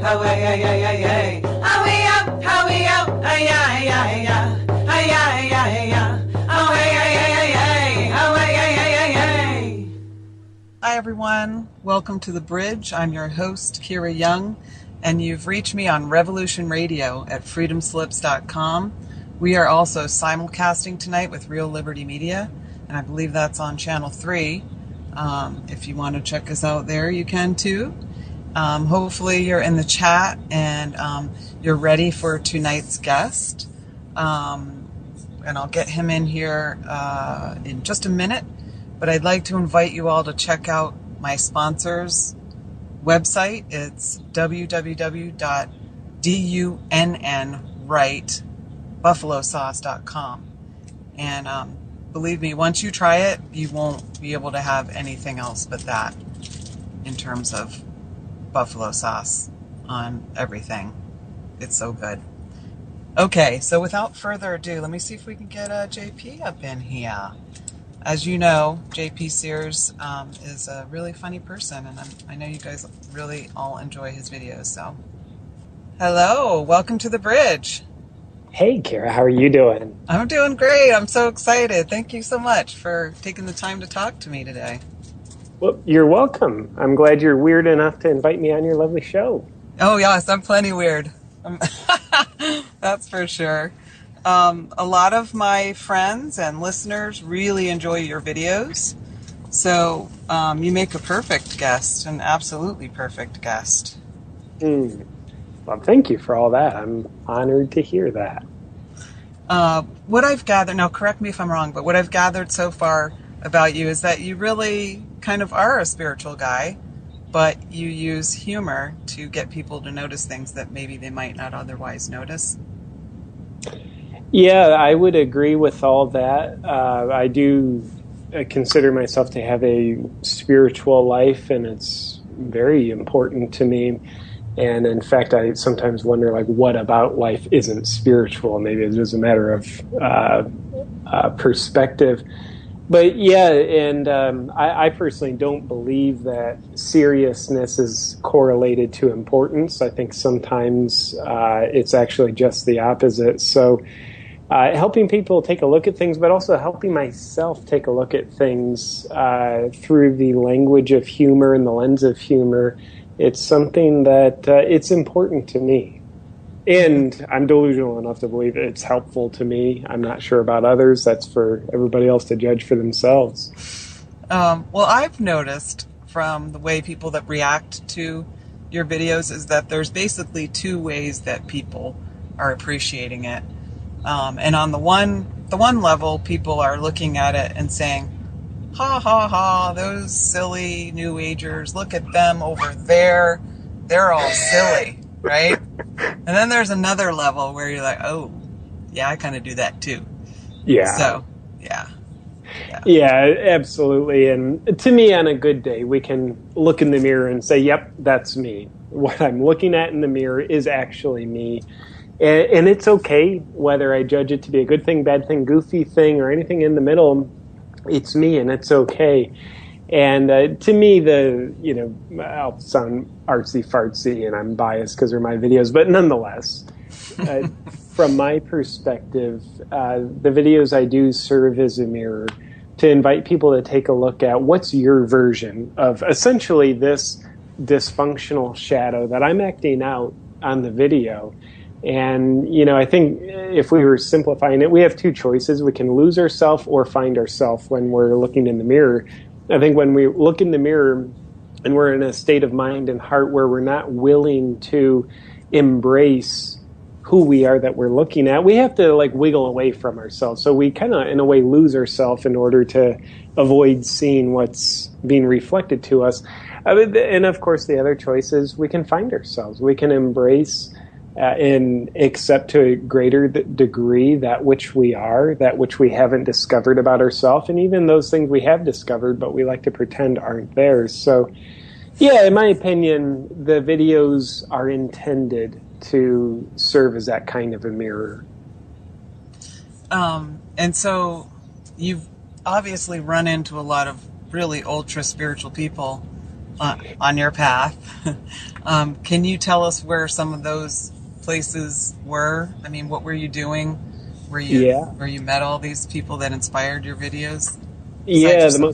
how way, ay, ay, ay, ay. How we up, ay, ay, ay, ay. Ay, ay, ay, ay. How way, ay, ay, ay, ay. How way, ay, ay, ay, ay. Hi everyone, welcome to The Bridge. I'm your host, Kira Young, and you've reached me on Revolution Radio at freedomslips.com. We are also simulcasting tonight with Real Liberty Media, and I believe that's on Channel 3. If you want to check us out there, you can too. Hopefully you're in the chat and you're ready for tonight's guest. And I'll get him in here in just a minute. But I'd like to invite you all to check out my sponsor's website. It's www.dunnwrightbuffalosauce.com. And believe me, once you try it, you won't be able to have anything else but that in terms of buffalo sauce on everything. It's so good. Okay, so without further ado, let me see if we can get JP up in here. As you know, JP Sears is a really funny person, and I know you guys really all enjoy his videos. So, hello, welcome to The Bridge. Hey, Kira, how are you doing? I'm doing great. I'm so excited. Thank you so much for taking the time to talk to me today. Well, you're welcome. I'm glad you're weird enough to invite me on your lovely show. Oh, yes, I'm plenty weird. That's for sure. A lot of my friends and listeners really enjoy your videos. So you make a perfect guest, an absolutely perfect guest. Well, thank you for all that. I'm honored to hear that. What I've gathered, now correct me if I'm wrong, but what I've gathered so far about you is that you really kind of are a spiritual guy, but you use humor to get people to notice things that maybe they might not otherwise notice. Yeah, I would agree with all that. I do consider myself to have a spiritual life, and it's very important to me. And in fact, I sometimes wonder, like, what about life isn't spiritual? Maybe it's just a matter of perspective. But yeah, and I personally don't believe that seriousness is correlated to importance. I think sometimes it's actually just the opposite. So helping people take a look at things, but also helping myself take a look at things through the language of humor and the lens of humor, it's something that it's important to me. And I'm delusional enough to believe it's helpful to me. I'm not sure about others. That's for everybody else to judge for themselves. Well, I've noticed from the way people that react to your videos is that there's basically two ways that people are appreciating it. And on the one level, people are looking at it and saying, ha, ha, ha, those silly New Agers, look at them over there. They're all silly, right? And then there's another level where you're like, oh, yeah, I kind of do that too. Yeah. So, yeah. Yeah, absolutely. And to me, on a good day, we can look in the mirror and say, yep, that's me. What I'm looking at in the mirror is actually me. And it's okay whether I judge it to be a good thing, bad thing, goofy thing, or anything in the middle. It's me, and it's okay. And to me, I'll sound artsy-fartsy, and I'm biased because they're my videos, but nonetheless, from my perspective, the videos I do serve as a mirror to invite people to take a look at what's your version of essentially this dysfunctional shadow that I'm acting out on the video. And, I think if we were simplifying it, we have two choices. We can lose ourselves or find ourselves when we're looking in the mirror. I think when we look in the mirror and we're in a state of mind and heart where we're not willing to embrace who we are that we're looking at, we have to wiggle away from ourselves. So we kind of, in a way, lose ourselves in order to avoid seeing what's being reflected to us. And of course, the other choice is we can find ourselves. We can embrace and accept to a greater degree that which we are, that which we haven't discovered about ourselves, and even those things we have discovered but we like to pretend aren't there. So, yeah, in my opinion, the videos are intended to serve as that kind of a mirror. And so you've obviously run into a lot of really ultra spiritual people on your path. Can you tell us where some of those places were? I mean, what were you doing? Where you met all these people that inspired your videos? Yeah, I was going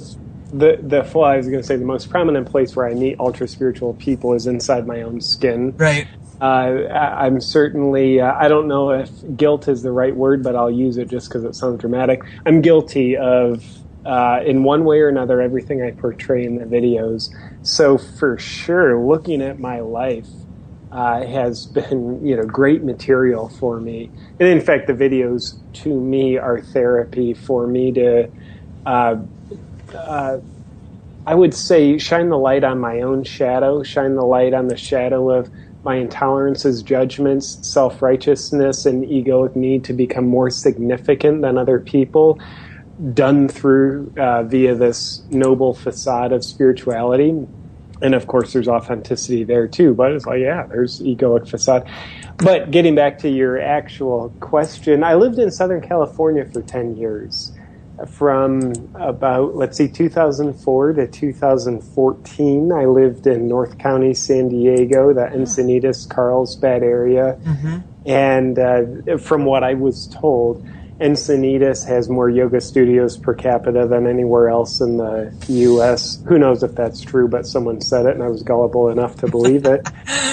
to say the most prominent place where I meet ultra spiritual people is inside my own skin. Right. I'm certainly, I don't know if guilt is the right word, but I'll use it just because it sounds dramatic. I'm guilty of, in one way or another, everything I portray in the videos. So for sure, looking at my life has been, great material for me. And in fact, the videos to me are therapy for me to, I would say, shine the light on my own shadow, shine the light on the shadow of my intolerances, judgments, self-righteousness, and egoic need to become more significant than other people, done through via this noble facade of spirituality. And of course, there's authenticity there too, but it's like, yeah, there's egoic facade. But getting back to your actual question, I lived in Southern California for 10 years. From about, 2004 to 2014, I lived in North County, San Diego, the Encinitas, Carlsbad area. Mm-hmm. And from what I was told, Encinitas has more yoga studios per capita than anywhere else in the U.S. Who knows if that's true, but someone said it, and I was gullible enough to believe it.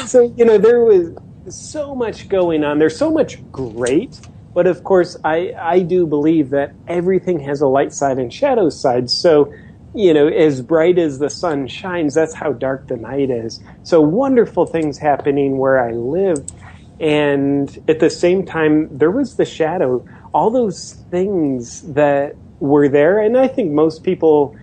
So, there was so much going on. There's so much great. But of course, I do believe that everything has a light side and shadow side. So, as bright as the sun shines, that's how dark the night is. So wonderful things happening where I lived. And at the same time, there was the shadow, all those things that were there. And I think most people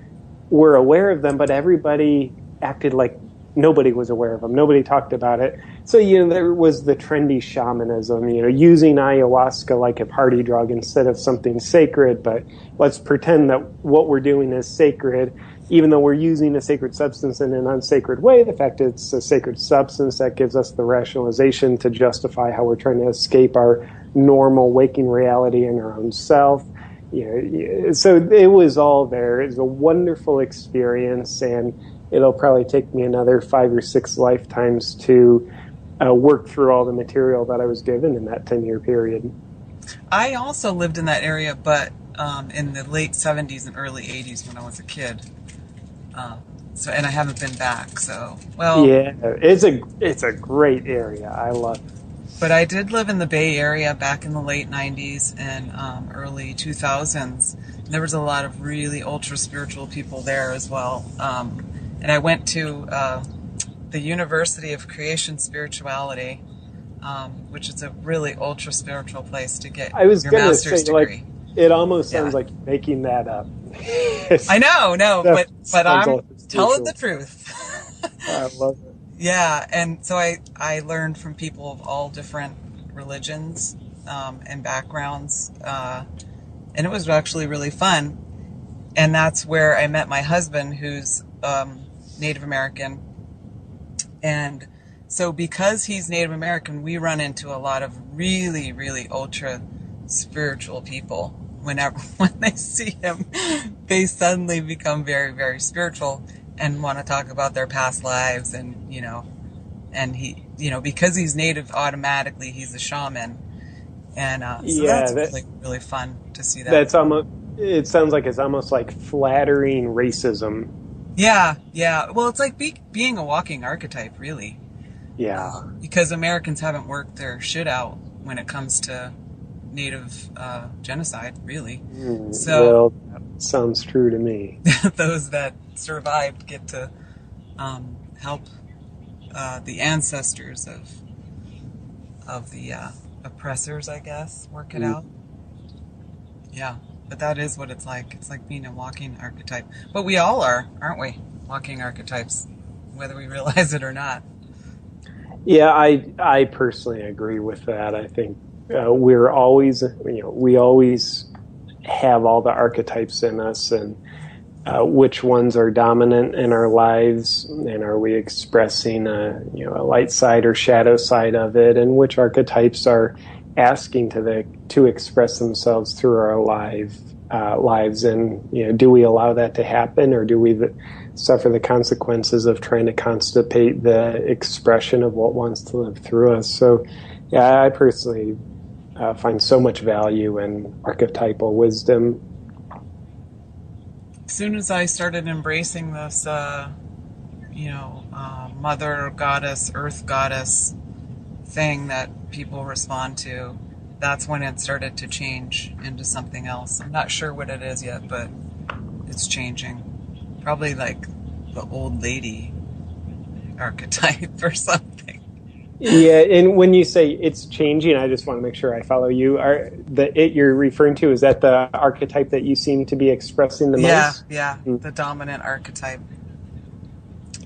were aware of them, but everybody acted like nobody was aware of them. Nobody talked about it. So, there was the trendy shamanism, using ayahuasca like a party drug instead of something sacred. But let's pretend that what we're doing is sacred, even though we're using a sacred substance in an unsacred way. The fact it's a sacred substance, that gives us the rationalization to justify how we're trying to escape our normal waking reality in our own self. So it was all there. It was a wonderful experience, and it'll probably take me another 5 or 6 lifetimes to work through all the material that I was given in that 10-year period. I also lived in that area, but in the late 70s and early 80s when I was a kid. And I haven't been back. So, well, yeah, it's a great area. I love it. But I did live in the Bay Area back in the late 90s and early 2000s. There was a lot of really ultra spiritual people there as well. And I went to the University of Creation Spirituality, which is a really ultra spiritual place to get your master's degree. It almost sounds like you're making that up. I know, but I'm telling the truth. I love it. Yeah, and so I learned from people of all different religions and backgrounds, and it was actually really fun. And that's where I met my husband, who's Native American. And so because he's Native American, we run into a lot of really, really ultra spiritual people. When they see him, they suddenly become very, very spiritual and want to talk about their past lives, and and he, because he's Native, automatically he's a shaman, and that's really, really fun to see that. That's almost. It sounds like it's almost like flattering racism. Yeah. Well, it's like being a walking archetype, really. Yeah. Because Americans haven't worked their shit out when it comes to Native genocide, really. Well, that sounds true to me. Those that survived get to help the ancestors of the oppressors, I guess, work it out. Yeah, but that is what it's like. It's like being a walking archetype. But we all are, aren't we? Walking archetypes, whether we realize it or not. Yeah, I personally agree with that. I think we're always, we always have all the archetypes in us, and which ones are dominant in our lives, and are we expressing a light side or shadow side of it, and which archetypes are asking to express themselves through our lives, and do we allow that to happen, or do we suffer the consequences of trying to constipate the expression of what wants to live through us. So, yeah, I personally find so much value in archetypal wisdom. As soon as I started embracing this, mother goddess, earth goddess thing that people respond to, that's when it started to change into something else. I'm not sure what it is yet, but it's changing. Probably like the old lady archetype or something. Yeah, and when you say it's changing, I just want to make sure I follow you. You're referring to, is that the archetype that you seem to be expressing the most? Yeah, the dominant archetype.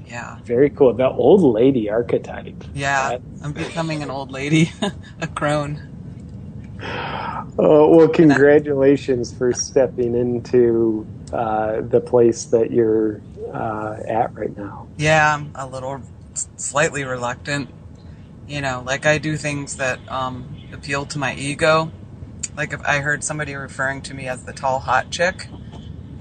Yeah. Very cool. The old lady archetype. Yeah, I'm becoming an old lady, a crone. Oh, well, congratulations for stepping into the place that you're at right now. Yeah, I'm a little, slightly reluctant. Like I do things that appeal to my ego. Like if I heard somebody referring to me as the tall, hot chick.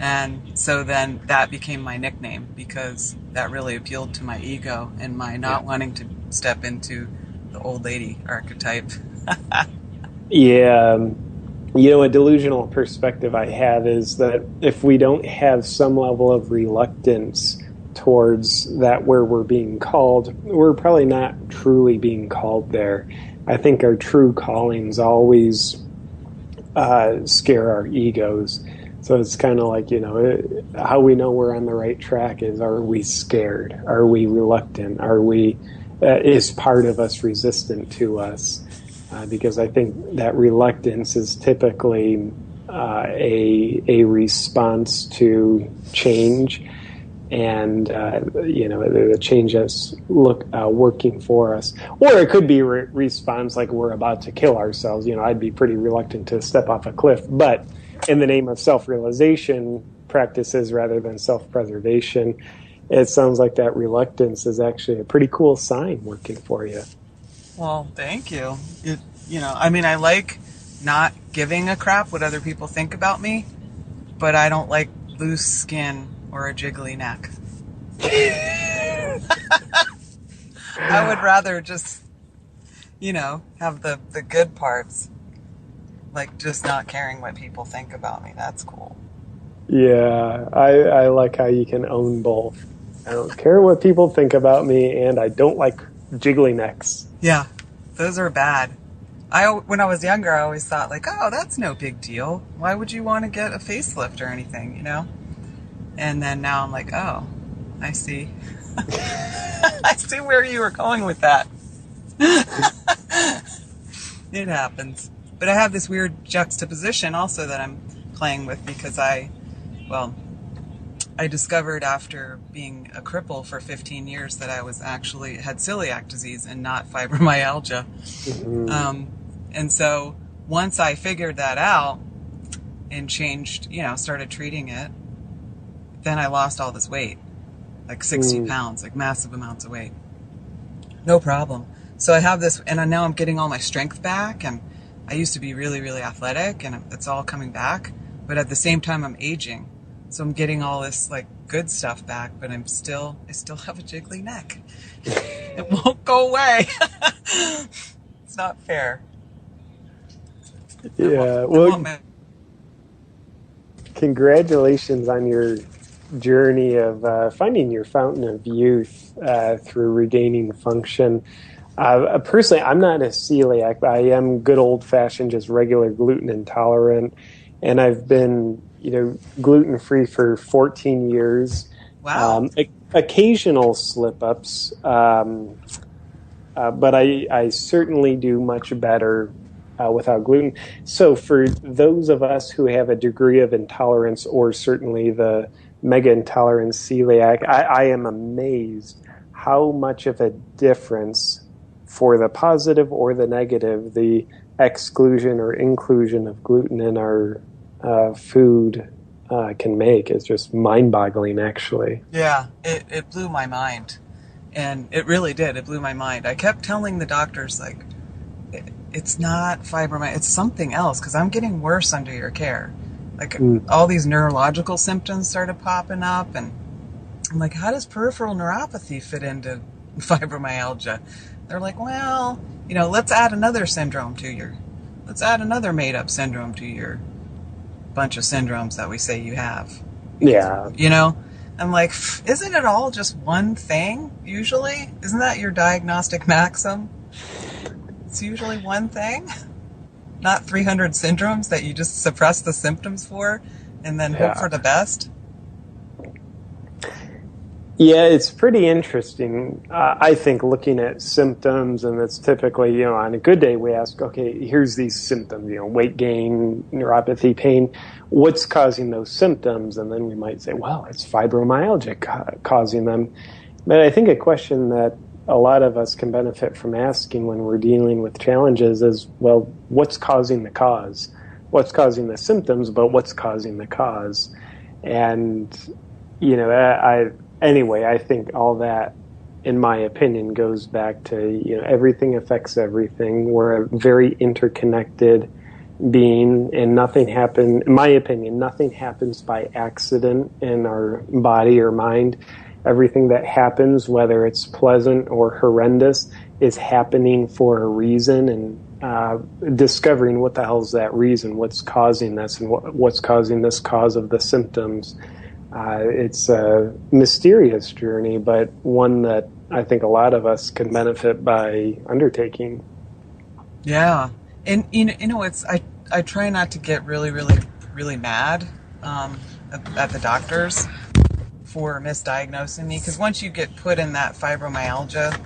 And so then that became my nickname because that really appealed to my ego and my not wanting to step into the old lady archetype. Yeah. A delusional perspective I have is that if we don't have some level of reluctance towards that where we're being called, we're probably not truly being called there. I think our true callings always scare our egos. So it's kind of like, how we know we're on the right track is, are we scared? Are we reluctant? Is part of us resistant to us? Because I think that reluctance is typically a response to change, and the change that's working for us. Or it could be response like we're about to kill ourselves. I'd be pretty reluctant to step off a cliff, but in the name of self-realization practices rather than self-preservation, it sounds like that reluctance is actually a pretty cool sign working for you. Well, thank you. I like not giving a crap what other people think about me, but I don't like loose skin or a jiggly neck. I would rather just, have the good parts. Like just not caring what people think about me. That's cool. Yeah, I like how you can own both. I don't care what people think about me, and I don't like jiggly necks. Yeah, those are bad. When I was younger, I always thought like, oh, that's no big deal. Why would you want to get a facelift or anything, And then now I'm like, oh, I see. I see where you were going with that. It happens. But I have this weird juxtaposition also that I'm playing with because I discovered after being a cripple for 15 years that I was actually had celiac disease and not fibromyalgia. Mm-hmm. And so once I figured that out and changed, started treating it, then I lost all this weight, like 60 pounds, like massive amounts of weight. No problem. So I have this, and now I'm getting all my strength back, and I used to be really, really athletic, and it's all coming back. But at the same time, I'm aging. So I'm getting all this, like, good stuff back, but I still have a jiggly neck. It won't go away. It's not fair. Yeah, well, congratulations on your journey of finding your fountain of youth through regaining function. Personally, I'm not a celiac, but I am good old-fashioned, just regular gluten intolerant, and I've been, gluten-free for 14 years. Wow. Occasional slip-ups, but I certainly do much better without gluten. So for those of us who have a degree of intolerance, or certainly the mega intolerant celiac, I am amazed how much of a difference, for the positive or the negative, the exclusion or inclusion of gluten in our food can make. It's just mind-boggling, actually. Yeah, it blew my mind. And it really did. It blew my mind. I kept telling the doctors, like, it's not fibromyalgia, it's something else, because I'm getting worse under your care. Like, all these neurological symptoms started popping up, and I'm like, how does peripheral neuropathy fit into fibromyalgia? They're like, well, let's add another let's add another made-up syndrome to your bunch of syndromes that we say you have. Yeah. I'm like, isn't it all just one thing, usually? Isn't that your diagnostic maxim? It's usually one thing? Not 300 syndromes that you just suppress the symptoms for and then hope for the best? Yeah, it's pretty interesting. I think looking at symptoms, and it's typically, on a good day we ask, okay, here's these symptoms, weight gain, neuropathy, pain. What's causing those symptoms? And then we might say, well, it's fibromyalgia causing them. But I think a question that a lot of us can benefit from asking when we're dealing with challenges is, well, what's causing the cause? What's causing the symptoms, but what's causing the cause? And, Anyway, I think all that, in my opinion, goes back to, everything affects everything. We're a very interconnected being, and in my opinion, nothing happens by accident in our body or mind. Everything that happens, whether it's pleasant or horrendous, is happening for a reason, and discovering what the hell is that reason, what's causing this, and what's causing this cause of the symptoms. It's a mysterious journey, but one that I think a lot of us can benefit by undertaking. Yeah. And, I try not to get really, really, really mad at the doctors for misdiagnosing me, because once you get put in that fibromyalgia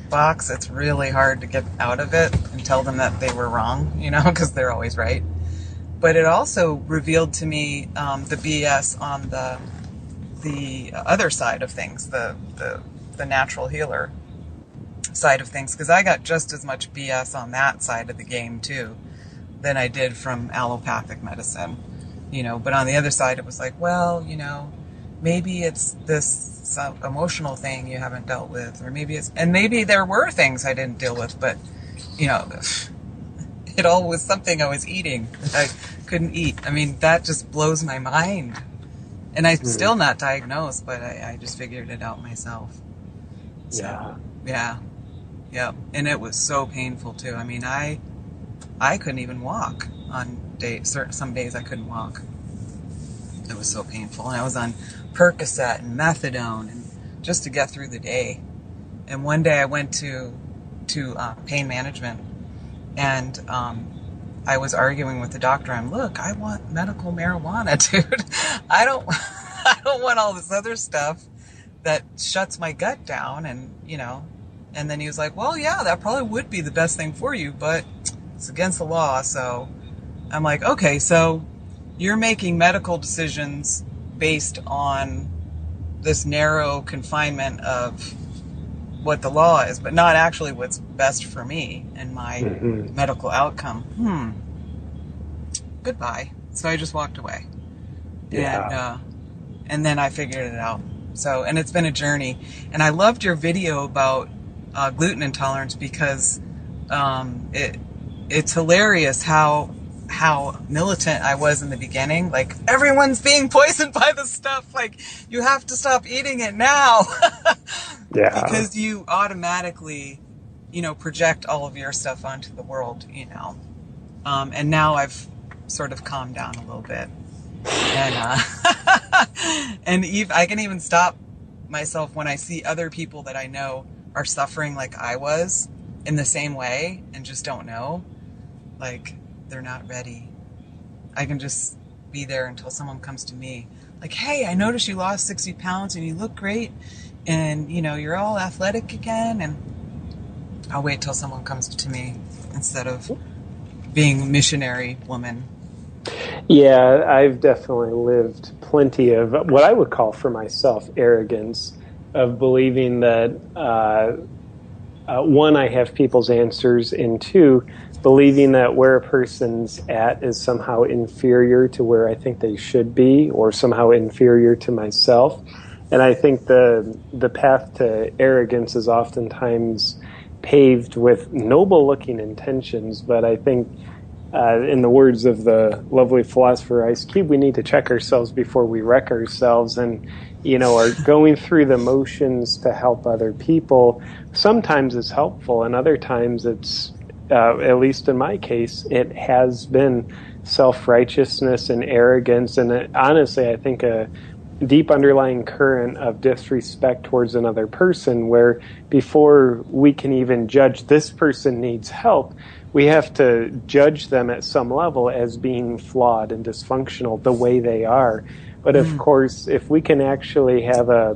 box, it's really hard to get out of it and tell them that they were wrong, because they're always right. But it also revealed to me the BS on the other side of things, the natural healer side of things, because I got just as much BS on that side of the game too than I did from allopathic medicine, but on the other side it was like, well, maybe it's this emotional thing you haven't dealt with, or maybe there were things I didn't deal with, but it all was something I was eating that I couldn't eat. I mean, that just blows my mind. And I'm still not diagnosed, but I just figured it out myself. So, yeah. And it was so painful too. I mean, I couldn't even walk on some days I couldn't walk. It was so painful. And I was on Percocet and methadone and just to get through the day. And one day I went to pain management, and I was arguing with the doctor. I want medical marijuana, dude. I don't want all this other stuff that shuts my gut down, and and then he was like, well, yeah, that probably would be the best thing for you, but it's against the law. So I'm like, okay, so you're making medical decisions based on this narrow confinement of what the law is, but not actually what's best for me and my medical outcome. Goodbye. So I just walked away. Yeah. And then I figured it out. So, and it's been a journey. And I loved your video about gluten intolerance, because it's hilarious how militant I was in the beginning. Like, everyone's being poisoned by this stuff. Like, you have to stop eating it now. Yeah. Because you automatically, project all of your stuff onto the world, And now I've sort of calmed down a little bit. And I can even stop myself when I see other people that I know are suffering like I was in the same way and just don't know. Like, they're not ready. I can just be there until someone comes to me. Like, hey, I noticed you lost 60 pounds and you look great. And, you're all athletic again. And I'll wait till someone comes to me instead of being missionary woman. Yeah, I've definitely lived plenty of what I would call for myself arrogance, of believing that, one, I have people's answers, and two, believing that where a person's at is somehow inferior to where I think they should be, or somehow inferior to myself. And I think the path to arrogance is oftentimes paved with noble-looking intentions, but I think in the words of the lovely philosopher Ice Cube, we need to check ourselves before we wreck ourselves, and are going through the motions to help other people. Sometimes it's helpful, and other times it's, at least in my case, it has been self-righteousness and arrogance, and honestly, I think a deep underlying current of disrespect towards another person, where before we can even judge this person needs help, we have to judge them at some level as being flawed and dysfunctional the way they are. But of course, if we can actually have a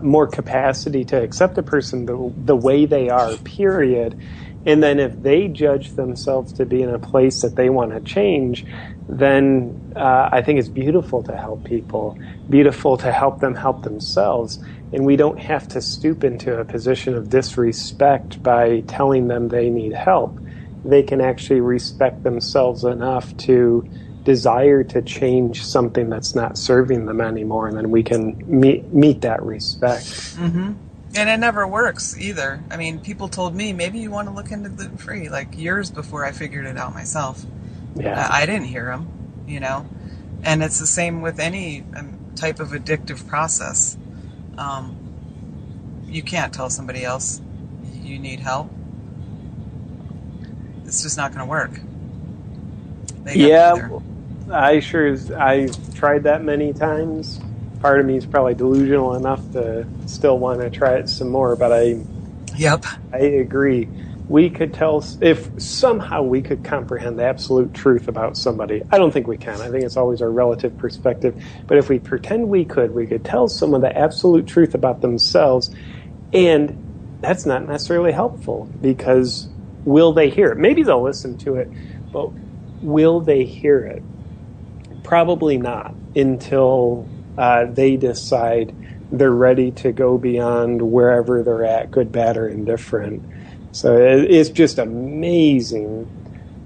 more capacity to accept a person the way they are, period, and then if they judge themselves to be in a place that they want to change, then I think it's beautiful to help people, beautiful to help them help themselves. And we don't have to stoop into a position of disrespect by telling them they need help. They can actually respect themselves enough to desire to change something that's not serving them anymore, and then we can meet that respect. Mm-hmm. And it never works either. I mean, people told me, maybe you want to look into gluten-free, like years before I figured it out myself. Yeah. I didn't hear them, And it's the same with any type of addictive process. You can't tell somebody else you need help. It's just not going to work. I've tried that many times. Part of me is probably delusional enough to still want to try it some more, but I agree. We could tell, if somehow we could comprehend the absolute truth about somebody. I don't think we can. I think it's always our relative perspective. But if we pretend we could tell someone the absolute truth about themselves, and that's not necessarily helpful, because will they hear it? Maybe they'll listen to it, but will they hear it? Probably not, until they decide they're ready to go beyond wherever they're at, good, bad, or indifferent. So it's just amazing,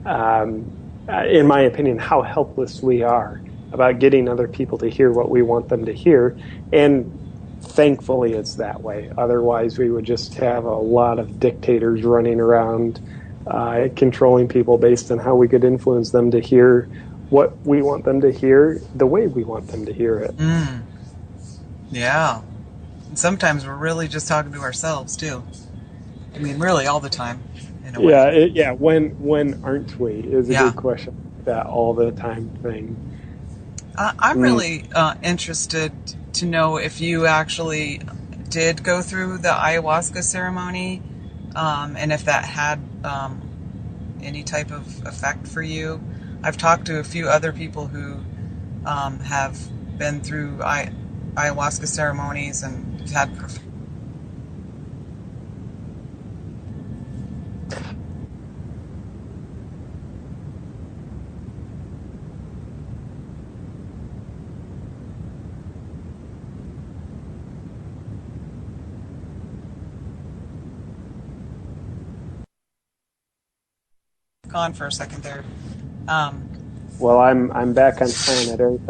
in my opinion, how helpless we are about getting other people to hear what we want them to hear. And thankfully it's that way. Otherwise we would just have a lot of dictators running around controlling people based on how we could influence them to hear what we want them to hear the way we want them to hear it. Yeah. And sometimes we're really just talking to ourselves too. I mean, really all the time. In a way. When aren't we is a good question. That all the time thing. I'm really interested to know if you actually did go through the ayahuasca ceremony, and if that had any type of effect for you. I've talked to a few other people who have been through ayahuasca ceremonies and had gone for a second there. Well, I'm back on planet Earth.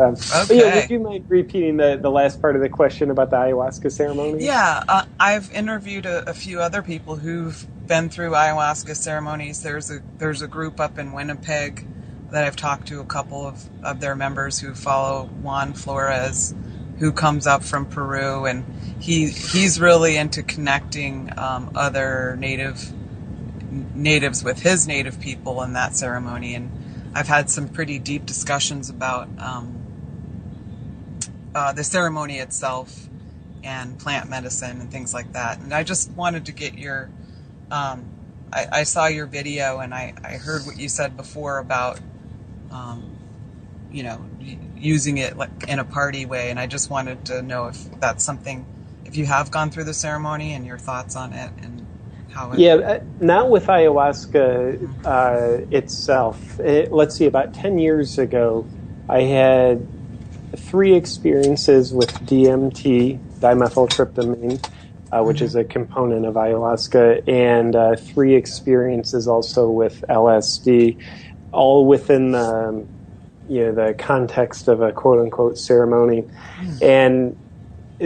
Okay. Would you mind repeating the last part of the question about the ayahuasca ceremony? Yeah, I've interviewed a few other people who've been through ayahuasca ceremonies. There's a group up in Winnipeg that I've talked to, a couple of their members who follow Juan Flores, who comes up from Peru, and he's really into connecting other natives with his native people in that ceremony. And I've had some pretty deep discussions about the ceremony itself and plant medicine and things like that. And I just wanted to get your, I saw your video and I heard what you said before about, using it like in a party way. And I just wanted to know if that's something, if you have gone through the ceremony and your thoughts on it and how it... not with ayahuasca itself. Let's see, about 10 years ago, I had 3 experiences with DMT, dimethyltryptamine, which is a component of ayahuasca, and 3 experiences also with LSD, all within the context of a quote-unquote ceremony. And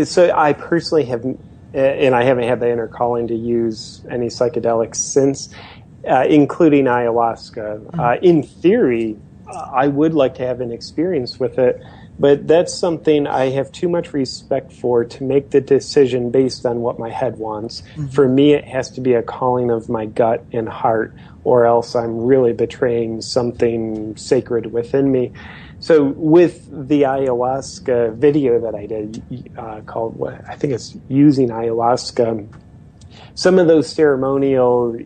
so I personally have, and I haven't had the inner calling to use any psychedelics since. including ayahuasca. In theory, I would like to have an experience with it, but that's something I have too much respect for to make the decision based on what my head wants. For me, it has to be a calling of my gut and heart, or else I'm really betraying something sacred within me. So with the ayahuasca video that I did, called, I think it's Using Ayahuasca, some of those ceremonial,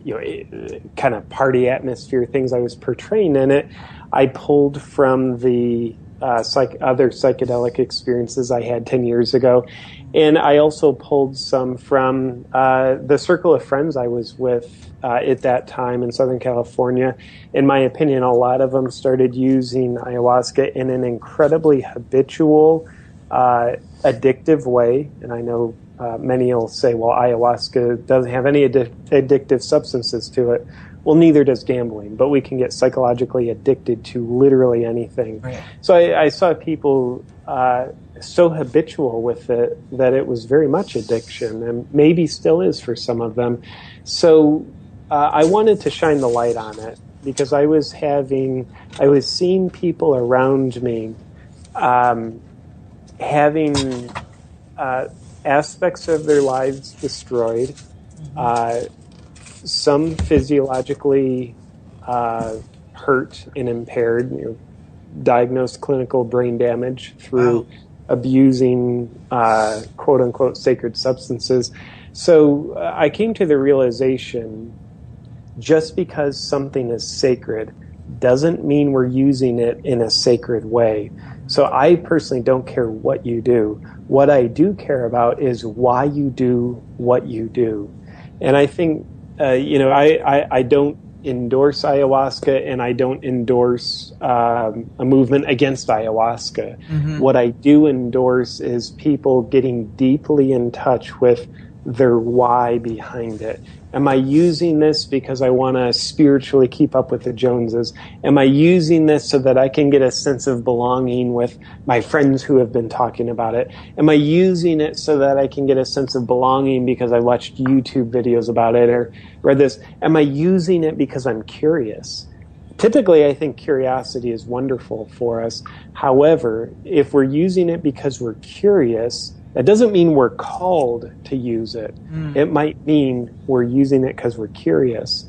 kind of party atmosphere things I was portraying in it, I pulled from the other psychedelic experiences I had 10 years ago. And I also pulled some from the circle of friends I was with at that time in Southern California. In my opinion, a lot of them started using ayahuasca in an incredibly habitual, addictive way. And I know many will say, well, ayahuasca doesn't have any addictive substances to it. Well, neither does gambling, but we can get psychologically addicted to literally anything. Right. So I saw people so habitual with it that it was very much addiction, and maybe still is for some of them. So I wanted to shine the light on it because I was seeing people around me having aspects of their lives destroyed. Some physiologically hurt and impaired, diagnosed clinical brain damage through abusing quote-unquote sacred substances. So I came to the realization, just because something is sacred doesn't mean we're using it in a sacred way. So I personally don't care what you do. What I do care about is why you do what you do. And I think I don't endorse ayahuasca, and I don't endorse a movement against ayahuasca. What I do endorse is people getting deeply in touch with their why behind it. Am I using this because I want to spiritually keep up with the Joneses? Am I using this so that I can get a sense of belonging with my friends who have been talking about it? Am I using it so that I can get a sense of belonging because I watched YouTube videos about it or read this? Am I using it because I'm curious? Typically, I think curiosity is wonderful for us. However, if we're using it because we're curious, that doesn't mean we're called to use it. It might mean we're using it because we're curious.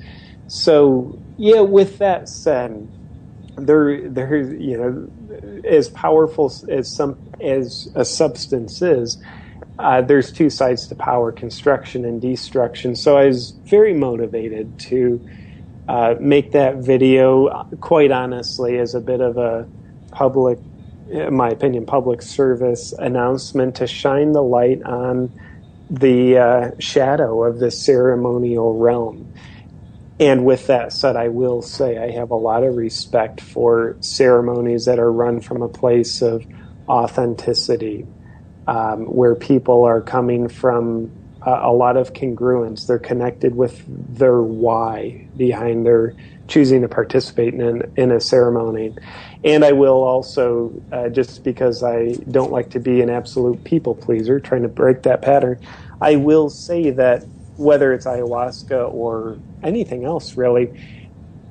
So, with that said, as powerful as a substance is, there's two sides to power: construction and destruction. So I was very motivated to make that video, quite honestly, as a bit of a public, in my opinion, public service announcement to shine the light on the shadow of the ceremonial realm. And with that said, I will say I have a lot of respect for ceremonies that are run from a place of authenticity, where people are coming from a lot of congruence. They're connected with their why behind their choosing to participate in a ceremony. And I will also, just because I don't like to be an absolute people pleaser, trying to break that pattern, I will say that whether it's ayahuasca or anything else really,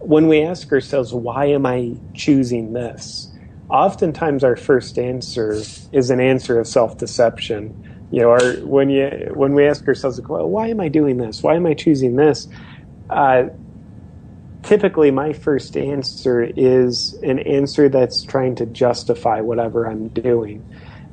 when we ask ourselves, why am I choosing this? Oftentimes our first answer is an answer of self-deception. When we ask ourselves, well, why am I doing this? Why am I choosing this? Typically, my first answer is an answer that's trying to justify whatever I'm doing.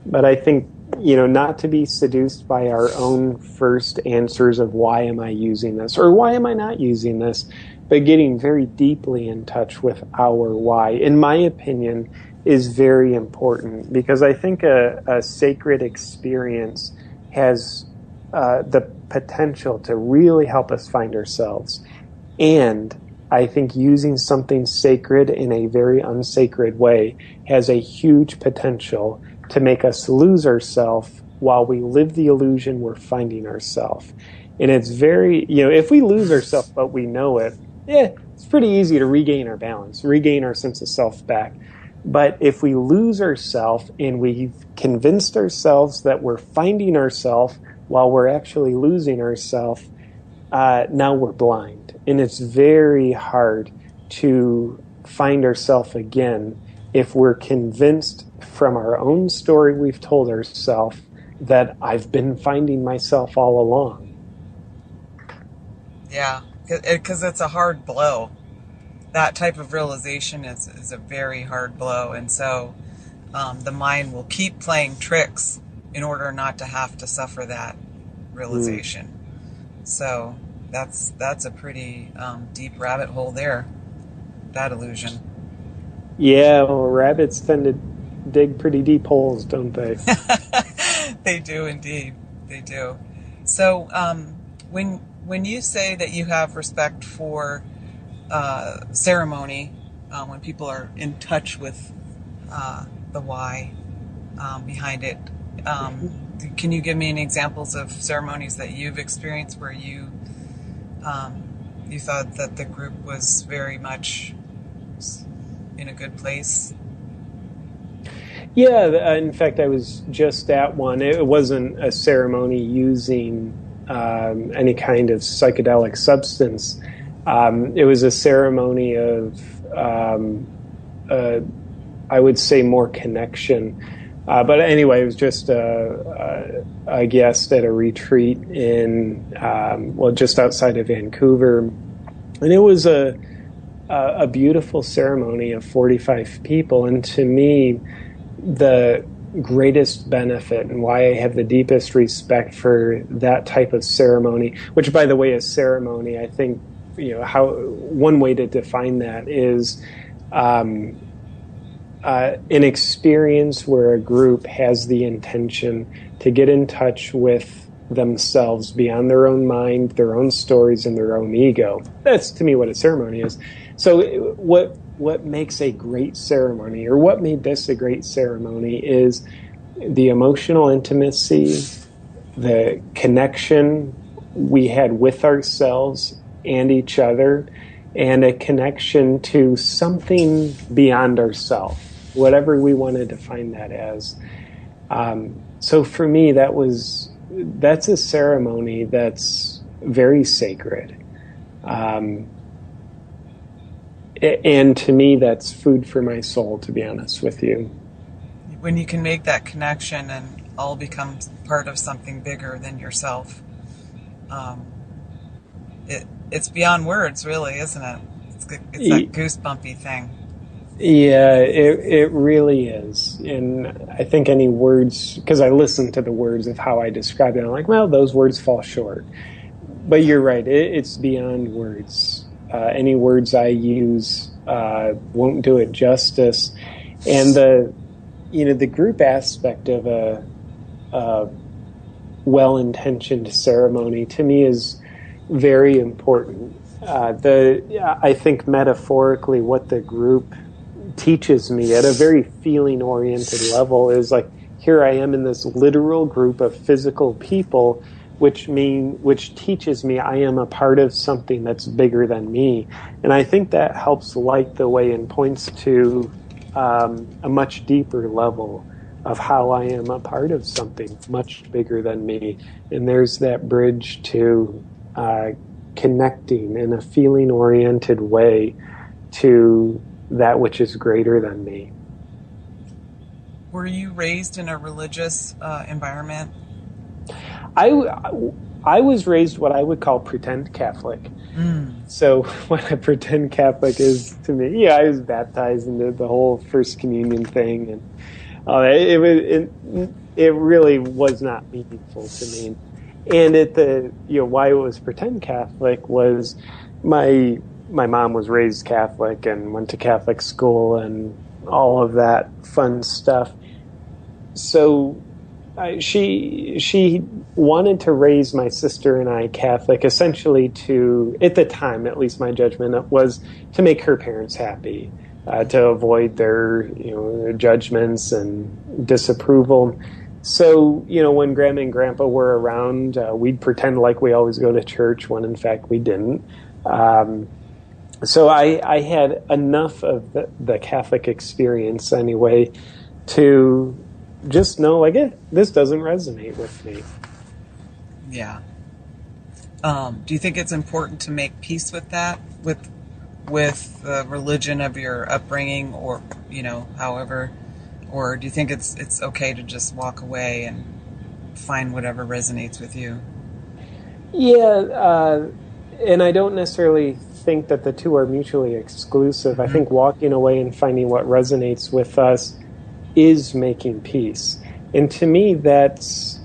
But I think, not to be seduced by our own first answers of why am I using this or why am I not using this, but getting very deeply in touch with our why, in my opinion, is very important, because I think a sacred experience has the potential to really help us find ourselves. And I think using something sacred in a very unsacred way has a huge potential to make us lose ourselves while we live the illusion we're finding ourselves. And it's very, if we lose ourselves but we know it, it's pretty easy to regain our balance, regain our sense of self back. But if we lose ourselves and we've convinced ourselves that we're finding ourselves while we're actually losing ourselves, now we're blind. And it's very hard to find ourselves again if we're convinced from our own story we've told ourselves that I've been finding myself all along. Yeah, because it's a hard blow. That type of realization is a very hard blow. And so the mind will keep playing tricks in order not to have to suffer that realization. So that's a pretty deep rabbit hole there, that illusion. Yeah, well, rabbits tend to dig pretty deep holes, don't they? They do indeed. They do. So when you say that you have respect for ceremony, when people are in touch with the why behind it, can you give me any examples of ceremonies that you've experienced where you thought that the group was very much in a good place? Yeah, in fact, I was just at one. It wasn't a ceremony using any kind of psychedelic substance. It was a ceremony of, I would say, more connection. But anyway, it was just a guest at a retreat in, just outside of Vancouver. And it was a beautiful ceremony of 45 people. And to me, the greatest benefit and why I have the deepest respect for that type of ceremony, which, by the way, a ceremony, I think, how one way to define that is an experience where a group has the intention to get in touch with themselves beyond their own mind, their own stories, and their own ego. That's, to me, what a ceremony is. So what makes a great ceremony, or what made this a great ceremony, is the emotional intimacy, the connection we had with ourselves and each other, and a connection to something beyond ourselves, whatever we want to define that as. So for me, that's a ceremony that's very sacred. And to me, that's food for my soul, to be honest with you. When you can make that connection and all becomes part of something bigger than yourself, it's beyond words, really, isn't it? It's that goosebumpy thing. Yeah, it really is. And I think any words, because I listen to the words of how I describe it, I'm like, well, those words fall short. But you're right, it's beyond words. Any words I use won't do it justice. And the group aspect of a well-intentioned ceremony, to me, is very important. I think metaphorically what the group teaches me at a very feeling-oriented level is like, here I am in this literal group of physical people, which teaches me I am a part of something that's bigger than me. And I think that helps light the way and points to a much deeper level of how I am a part of something much bigger than me. And there's that bridge to connecting in a feeling-oriented way to that which is greater than me. Were you raised in a religious environment? I was raised what I would call pretend Catholic. So what a pretend Catholic is to me, I was baptized into the whole First Communion thing, and it really was not meaningful to me. And why it was pretend Catholic was my mom was raised Catholic and went to Catholic school and all of that fun stuff. So she wanted to raise my sister and I Catholic, essentially to, at the time, at least my judgment was to make her parents happy, to avoid their judgments and disapproval. So, when Grandma and Grandpa were around, we'd pretend like we always go to church when in fact we didn't. So I had enough of the Catholic experience anyway to just know, this doesn't resonate with me. Yeah. Do you think it's important to make peace with that, with the religion of your upbringing, or however, or do you think it's okay to just walk away and find whatever resonates with you? Yeah, and I don't necessarily think that the two are mutually exclusive. I think walking away and finding what resonates with us is making peace. And to me, that's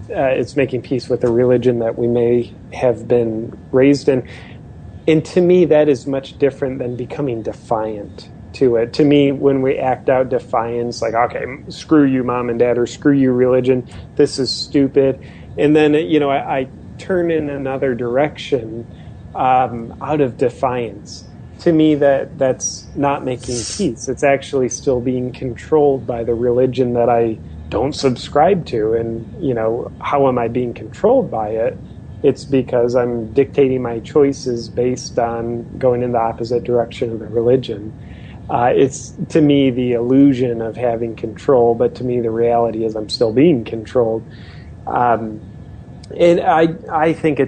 it's making peace with the religion that we may have been raised in. And to me, that is much different than becoming defiant to it. To me, when we act out defiance, like, okay, screw you, mom and dad, or screw you, religion, this is stupid. And then, I turn in another direction out of defiance. To me, that's not making peace. It's actually still being controlled by the religion that I don't subscribe to. And, how am I being controlled by it? It's because I'm dictating my choices based on going in the opposite direction of the religion. It's, to me, the illusion of having control, but to me, the reality is I'm still being controlled. And I think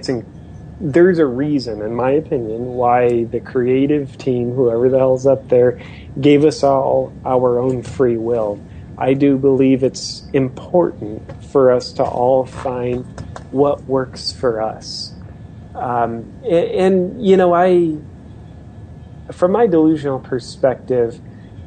there's a reason, in my opinion, why the creative team, whoever the hell's up there, gave us all our own free will. I do believe it's important for us to all find what works for us. From my delusional perspective,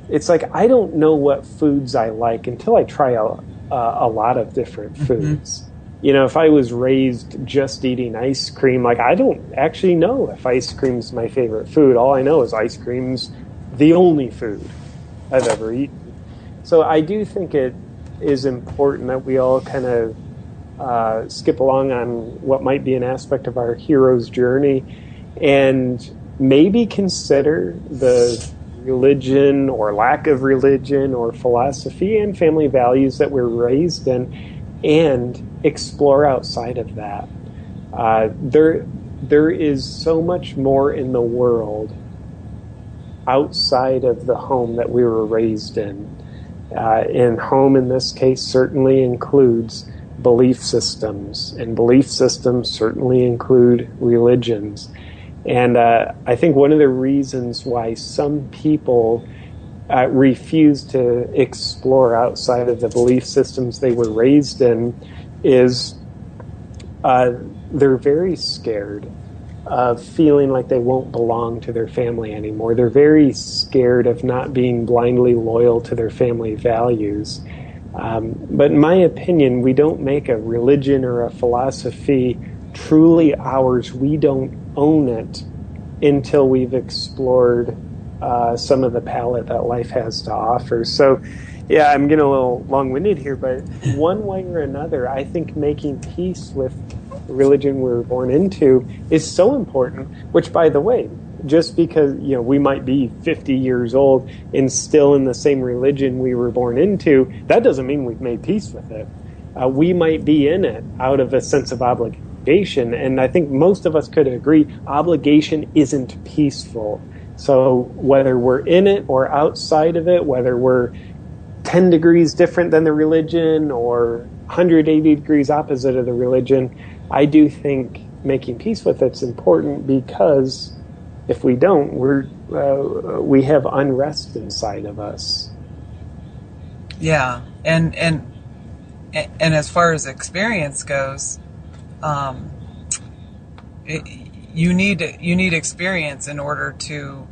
it's like I don't know what foods I like until I try a lot of different foods. If I was raised just eating ice cream, like I don't actually know if ice cream's my favorite food. All I know is ice cream's the only food I've ever eaten. So I do think it is important that we all kind of skip along on what might be an aspect of our hero's journey and maybe consider the religion or lack of religion or philosophy and family values that we're raised in and explore outside of that. There is so much more in the world outside of the home that we were raised in. And home in this case certainly includes belief systems, and belief systems certainly include religions. And I think one of the reasons why some people refuse to explore outside of the belief systems they were raised in is they're very scared of feeling like they won't belong to their family anymore. They're very scared of not being blindly loyal to their family values. But in my opinion, we don't make a religion or a philosophy truly ours. We don't own it until we've explored some of the palette that life has to offer. So, yeah, I'm getting a little long-winded here, but one way or another, I think making peace with the religion we were born into is so important, which, by the way, just because we might be 50 years old and still in the same religion we were born into, that doesn't mean we've made peace with it. We might be in it out of a sense of obligation, and I think most of us could agree obligation isn't peaceful. So whether we're in it or outside of it, whether we're 10 degrees different than the religion or 180 degrees opposite of the religion, I do think making peace with it's important, because if we don't, we have unrest inside of us. Yeah, and as far as experience goes, you need experience in order to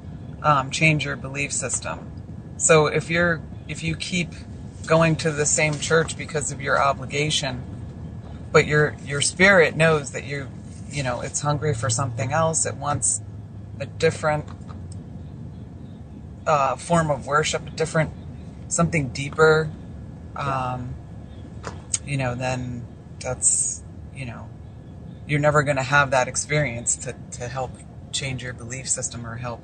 change your belief system. So if you keep going to the same church because of your obligation, but your spirit knows that it's hungry for something else, it wants a different form of worship, something deeper, then that's, you're never going to have that experience to help change your belief system or help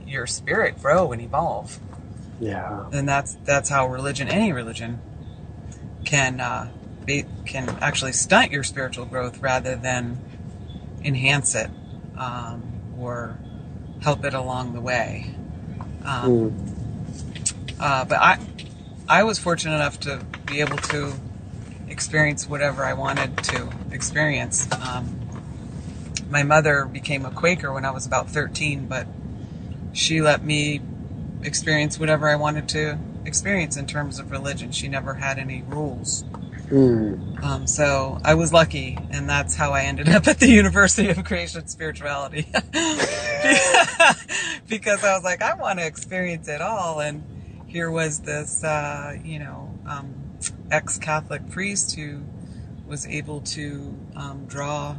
your spirit grow and evolve. Yeah. And that's how any religion can actually stunt your spiritual growth rather than enhance it or help it along the way. But I was fortunate enough to be able to experience whatever I wanted to experience. my mother became a Quaker when I was about 13, but she let me experience whatever I wanted to experience in terms of religion. She never had any rules. So I was lucky, and that's how I ended up at the University of Creation Spirituality. Because I was like, I want to experience it all. And here was this, ex-Catholic priest who was able to draw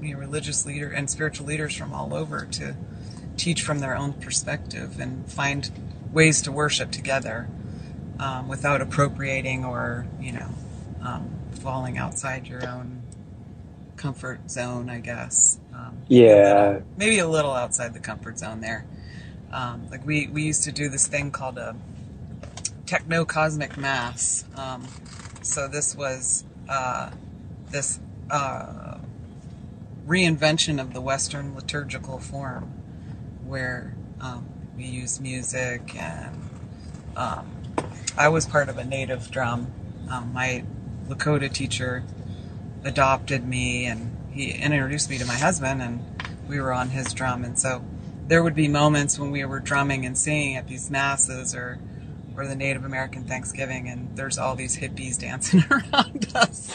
religious leader and spiritual leaders from all over to teach from their own perspective and find ways to worship together without appropriating or, falling outside your own comfort zone, I guess. Maybe a little outside the comfort zone there. Like we used to do this thing called a techno-cosmic mass. So this was this reinvention of the Western liturgical form where we used music, and I was part of a native drum. My Lakota teacher adopted me, and he introduced me to my husband, and we were on his drum. And so there would be moments when we were drumming and singing at these masses or the Native American Thanksgiving, and there's all these hippies dancing around us,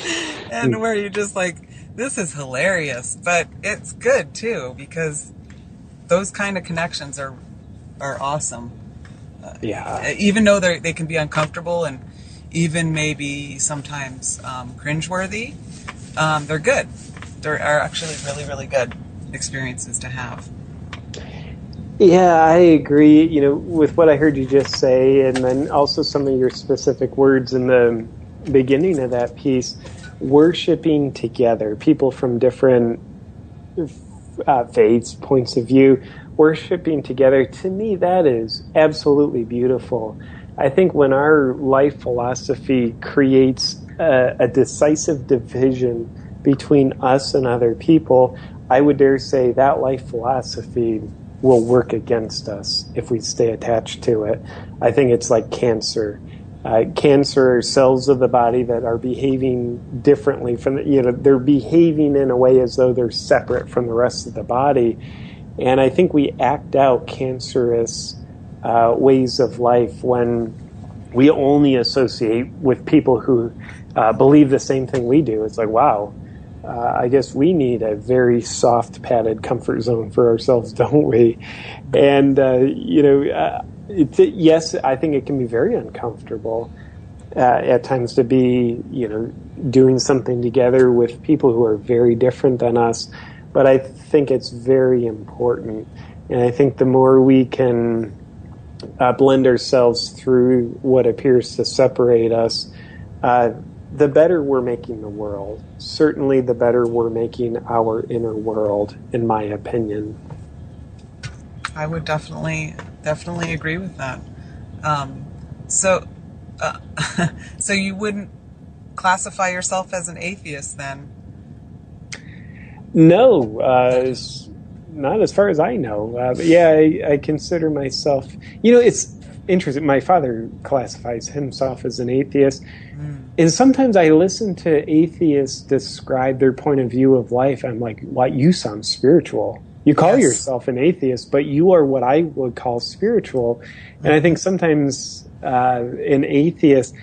and where you're just like, this is hilarious, but it's good too, because those kind of connections are awesome. Even though they can be uncomfortable and even maybe sometimes cringeworthy, they're good. They're actually really, really good experiences to have. Yeah, I agree, with what I heard you just say, and then also some of your specific words in the beginning of that piece. Worshiping together, people from different faiths, points of view, worshiping together, to me, that is absolutely beautiful. I think when our life philosophy creates a decisive division between us and other people, I would dare say that life philosophy will work against us if we stay attached to it. I think it's like cancer. Cancer are cells of the body that are behaving differently from they're behaving in a way as though they're separate from the rest of the body. And I think we act out cancerous ways of life when we only associate with people who believe the same thing we do. It's like, wow, I guess we need a very soft padded comfort zone for ourselves, don't we? And, yes, I think it can be very uncomfortable at times to be, doing something together with people who are very different than us. But I think it's very important. And I think the more we can blend ourselves through what appears to separate us, the better we're making the world. Certainly the better we're making our inner world, in my opinion. I would definitely agree with that. So you wouldn't classify yourself as an atheist then? No, not as far as I know. But yeah, I consider myself, it's interesting. My father classifies himself as an atheist. And sometimes I listen to atheists describe their point of view of life. I'm like, wow, you sound spiritual. You call yourself an atheist, but you are what I would call spiritual. And I think sometimes an atheist,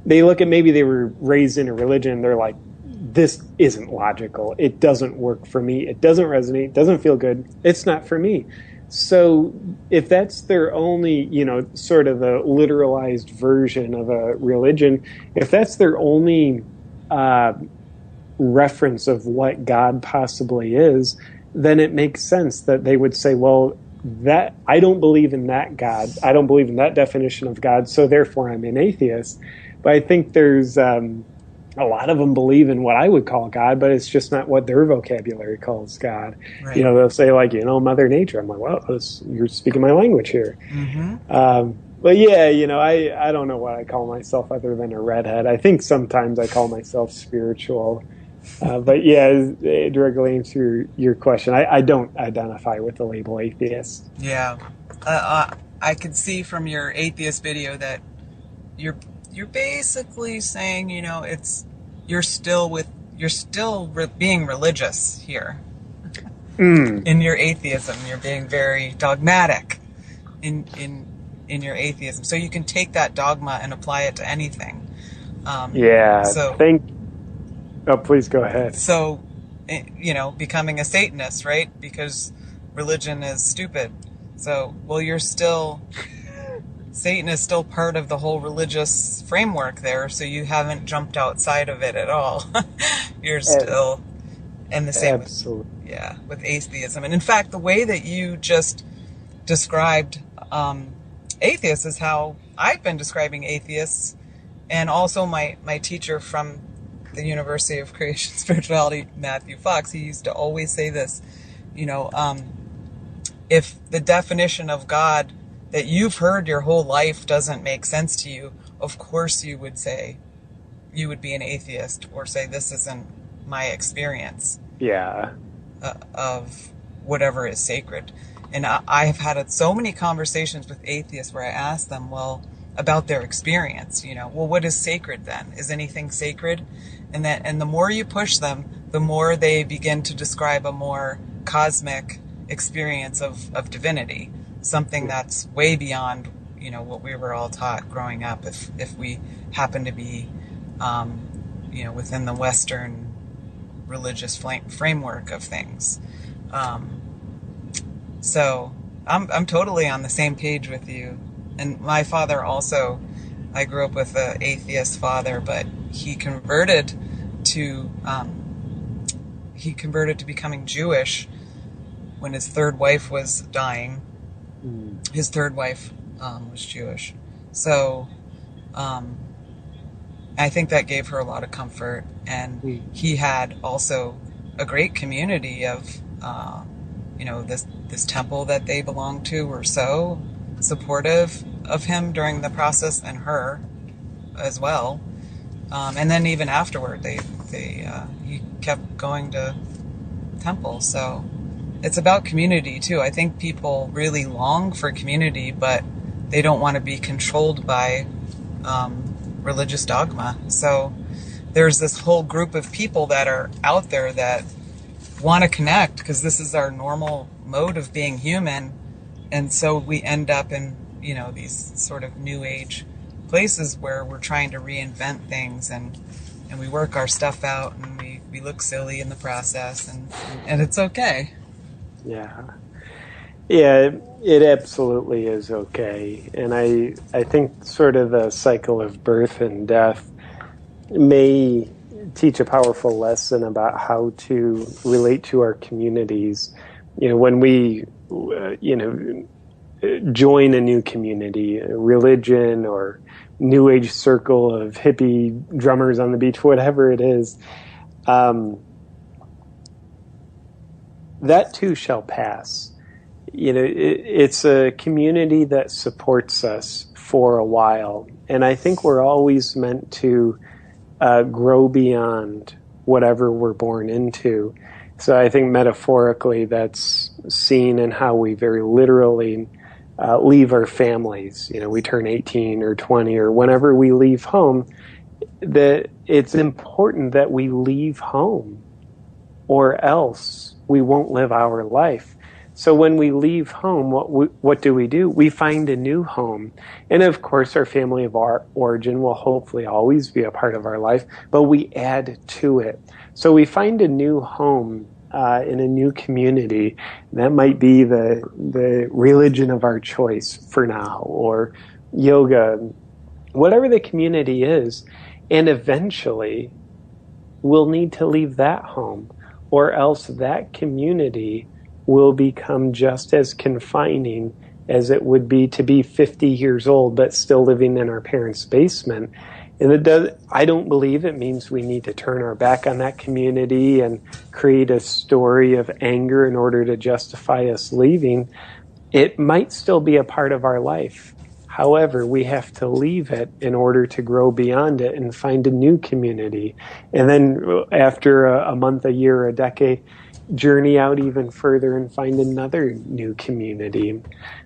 they look at, maybe they were raised in a religion, and they're like, this isn't logical. It doesn't work for me. It doesn't resonate. It doesn't feel good. It's not for me. So if that's their only, sort of a literalized version of a religion, if that's their only reference of what God possibly is, then it makes sense that they would say, well, that I don't believe in that God. I don't believe in that definition of God, so therefore I'm an atheist. But I think there's a lot of them believe in what I would call God, but it's just not what their vocabulary calls God. Right. They'll say like, Mother Nature. I'm like, well, you're speaking my language here. Mm-hmm. But yeah, I don't know what I call myself other than a redhead. I think sometimes I call myself spiritual. But yeah, directly answer your question, I don't identify with the label atheist. Yeah. I could see from your atheist video that you're basically saying, you're still being religious here. in your atheism. You're being very dogmatic in your atheism. So you can take that dogma and apply it to anything. Please go ahead. So, becoming a Satanist, right? Because religion is stupid. So, well, Satan is still part of the whole religious framework there, so you haven't jumped outside of it at all. You're still in the same. Absolutely. With atheism. And in fact, the way that you just described atheists is how I've been describing atheists, and also my teacher from the University of Creation Spirituality, Matthew Fox, he used to always say this, if the definition of God that you've heard your whole life doesn't make sense to you, of course you would be an atheist, or say this isn't my experience of whatever is sacred. And I have had so many conversations with atheists where I ask them, about their experience, what is sacred then? Is anything sacred? And the more you push them, the more they begin to describe a more cosmic experience of divinity, something that's way beyond, what we were all taught growing up, if we happen to be, within the Western religious framework of things. So I'm totally on the same page with you. And my father also, I grew up with an atheist father, but he converted to becoming Jewish when his third wife was dying. His third wife was Jewish. So I think that gave her a lot of comfort. And he had also a great community of, this temple that they belonged to were so supportive of him during the process, and her as well. And then even afterward, he kept going to temple. So it's about community too. I think people really long for community, but they don't want to be controlled by religious dogma. So there's this whole group of people that are out there that want to connect, because this is our normal mode of being human. And so we end up in, these sort of new age places where we're trying to reinvent things, and we work our stuff out, and we look silly in the process, and it's okay. Yeah, it absolutely is okay. And I think sort of the cycle of birth and death may teach a powerful lesson about how to relate to our communities. When we, join a new community, a religion, or new age circle of hippie drummers on the beach, whatever it is, that too shall pass. It's a community that supports us for a while. And I think we're always meant to grow beyond whatever we're born into. So I think metaphorically that's seen in how we very literally leave our families. We turn 18 or 20 or whenever we leave home, that it's important that we leave home, or else we won't live our life. So when we leave home, what do? We find a new home. And of course, our family of our origin will hopefully always be a part of our life, but we add to it. So we find a new home in a new community. That might be the religion of our choice for now, or yoga, whatever the community is. And eventually, we'll need to leave that home, or else that community will become just as confining as it would be to be 50 years old but still living in our parents' basement. And I don't believe it means we need to turn our back on that community and create a story of anger in order to justify us leaving. It might still be a part of our life. However, we have to leave it in order to grow beyond it and find a new community. And then after a month, a year, a decade, journey out even further and find another new community.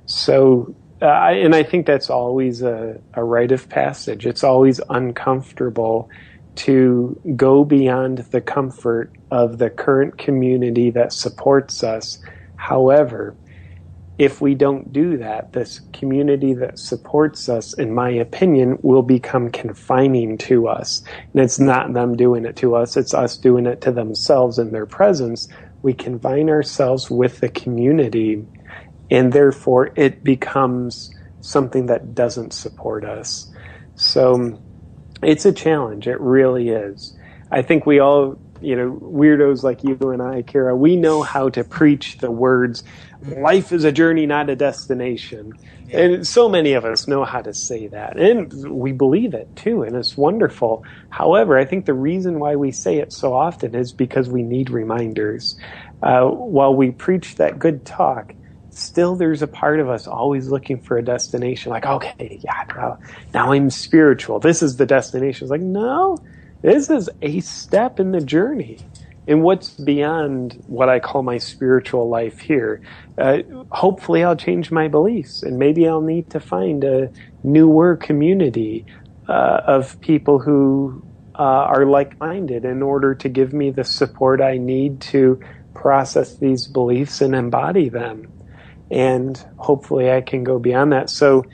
So, and I think that's always a rite of passage. It's always uncomfortable to go beyond the comfort of the current community that supports us. However, if we don't do that, this community that supports us, in my opinion, will become confining to us. And it's not them doing it to us, it's us doing it to themselves in their presence. We confine ourselves with the community, and therefore it becomes something that doesn't support us. So it's a challenge. It really is. I think we all, weirdos like you and I, Kira, we know how to preach the words, life is a journey, not a destination. Yeah. And so many of us know how to say that. And we believe it too, and it's wonderful. However, I think the reason why we say it so often is because we need reminders. While we preach that good talk, still there's a part of us always looking for a destination. Like, okay, yeah, now I'm spiritual. This is the destination. It's like, no, this is a step in the journey. And what's beyond what I call my spiritual life here? Hopefully I'll change my beliefs, and maybe I'll need to find a newer community of people who are like-minded in order to give me the support I need to process these beliefs and embody them. And hopefully I can go beyond that. So,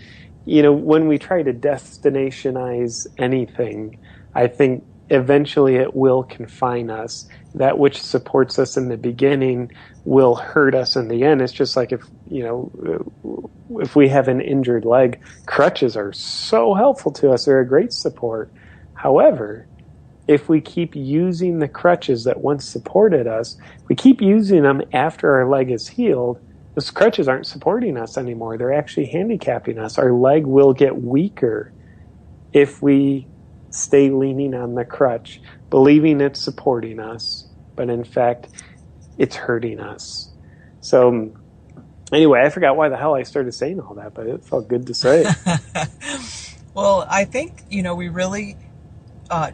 when we try to destinationize anything, I think eventually it will confine us. That which supports us in the beginning will hurt us in the end. It's just like if we have an injured leg, crutches are so helpful to us. They're a great support. However, if we keep using the crutches that once supported us, we keep using them after our leg is healed, those crutches aren't supporting us anymore. They're actually handicapping us. Our leg will get weaker if we stay leaning on the crutch, believing it's supporting us, but in fact, it's hurting us. So anyway, I forgot why the hell I started saying all that, but it felt good to say it. Well, I think, we really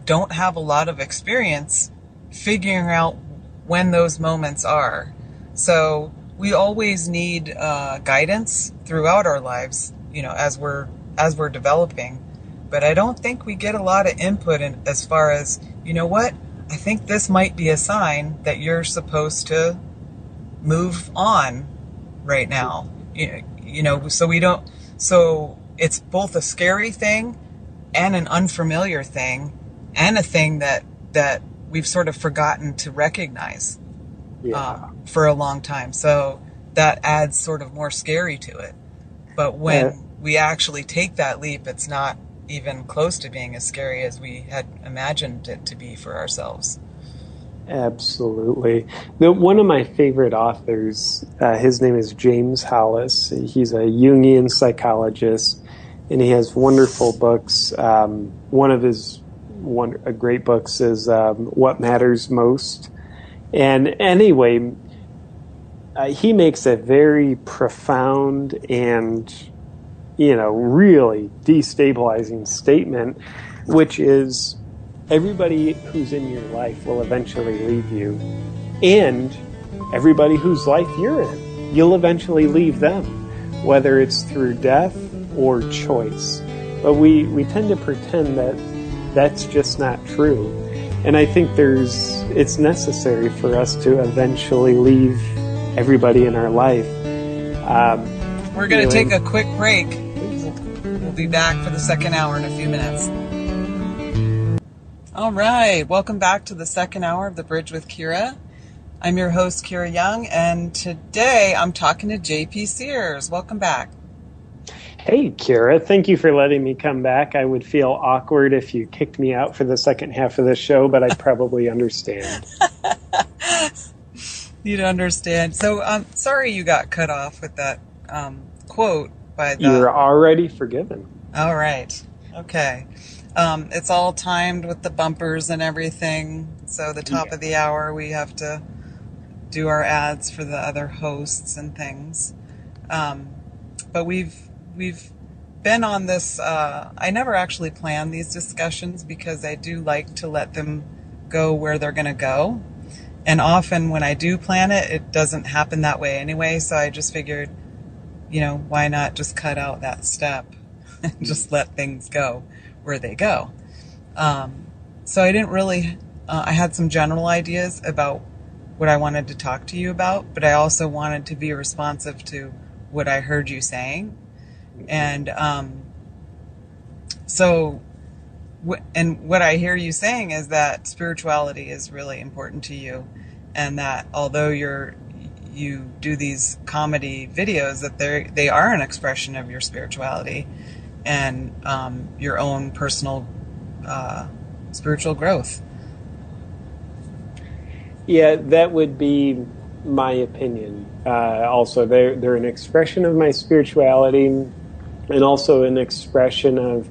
don't have a lot of experience figuring out when those moments are. So we always need guidance throughout our lives, as we're developing. But I don't think we get a lot of input as far as, I think this might be a sign that you're supposed to move on right now. So it's both a scary thing and an unfamiliar thing and a thing that we've sort of forgotten to recognize for a long time. So that adds sort of more scary to it. But when we actually take that leap, it's not even close to being as scary as we had imagined it to be for ourselves. Absolutely. One of my favorite authors, his name is James Hollis. He's a Jungian psychologist, and he has wonderful books. One of his great books is What Matters Most. And anyway, he makes a very profound and really destabilizing statement, which is everybody who's in your life will eventually leave you, and everybody whose life you're in, you'll eventually leave them, whether it's through death or choice. But we tend to pretend that that's just not true. And I think it's necessary for us to eventually leave everybody in our life. We're going to take a quick break. We'll be back for the second hour in a few minutes. All right. Welcome back to the second hour of The Bridge with Kira. I'm your host, Kira Young, and today I'm talking to JP Sears. Welcome back. Hey, Kira. Thank you for letting me come back. I would feel awkward if you kicked me out for the second half of the show, but I probably understand. You'd understand. So I'm sorry you got cut off with that quote by the... You're already forgiven. All right. Okay. It's all timed with the bumpers and everything. So the top of the hour, we have to do our ads for the other hosts and things. But we've been on this. I never actually plan these discussions because I do like to let them go where they're going to go. And often when I do plan it, it doesn't happen that way anyway. So I just figured, why not just cut out that step and just let things go where they go. So I didn't really, I had some general ideas about what I wanted to talk to you about, but I also wanted to be responsive to what I heard you saying. And what I hear you saying is that spirituality is really important to you, and that although you do these comedy videos, that they are an expression of your spirituality and your own personal spiritual growth. Yeah, that would be my opinion. Also, they're an expression of my spirituality, and also an expression of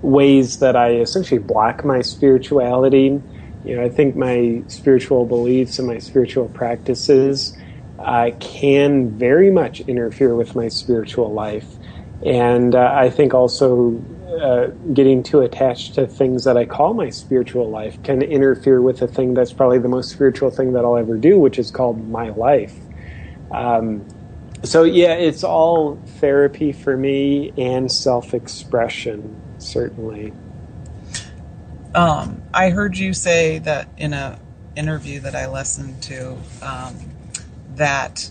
ways that I essentially block my spirituality. I think my spiritual beliefs and my spiritual practices can very much interfere with my spiritual life. And I think also getting too attached to things that I call my spiritual life can interfere with the thing that's probably the most spiritual thing that I'll ever do, which is called my life. So yeah, it's all therapy for me and self-expression, certainly. I heard you say that in a interview that I listened to, that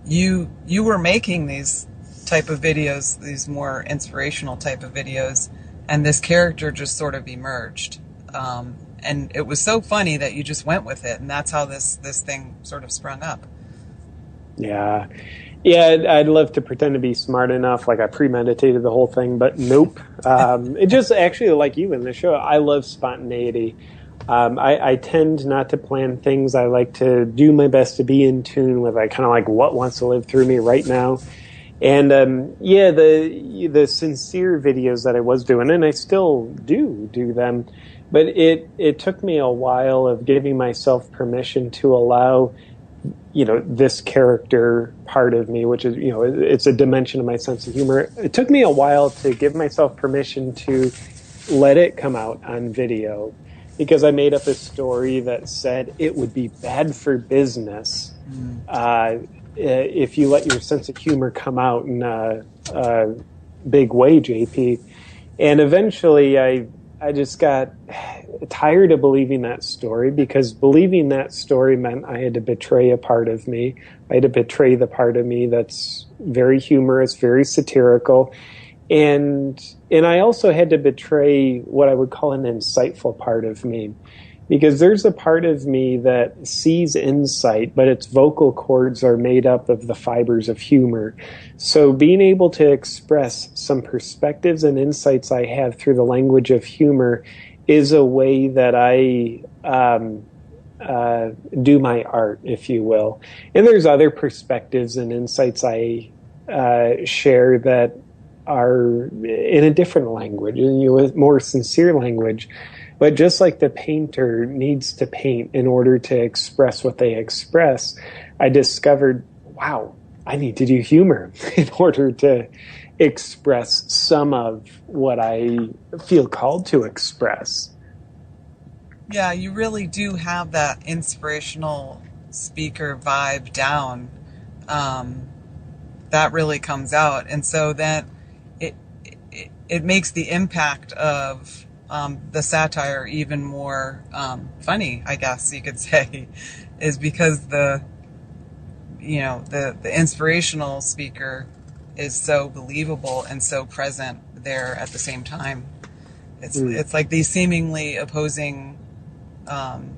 you were making these type of videos, these more inspirational type of videos, and this character just sort of emerged. And it was so funny that you just went with it, and that's how this thing sort of sprung up. Yeah, I'd love to pretend to be smart enough, like I premeditated the whole thing, but nope. It just actually, like you in the show, I love spontaneity. I tend not to plan things. I like to do my best to be in tune with kind of like what wants to live through me right now. And the sincere videos that I was doing, and I still do them, but it took me a while of giving myself permission to allow this character part of me, which is, it's a dimension of my sense of humor. It took me a while to give myself permission to let it come out on video, because I made up a story that said it would be bad for business if you let your sense of humor come out in a big way, JP. And eventually I just got tired of believing that story, because believing that story meant I had to betray a part of me. I had to betray the part of me that's very humorous, very satirical. And I also had to betray what I would call an insightful part of me, because there's a part of me that sees insight, but its vocal cords are made up of the fibers of humor. So being able to express some perspectives and insights I have through the language of humor is a way that I do my art, if you will. And there's other perspectives and insights I share that are in a different language, in a more sincere language. But just like the painter needs to paint in order to express what they express, I discovered, wow, I need to do humor in order to express some of what I feel called to express. Yeah, you really do have that inspirational speaker vibe down. That really comes out. And so then it makes the impact of the satire even more funny, I guess you could say, is because the inspirational speaker is so believable and so present there at the same time. It's like these seemingly opposing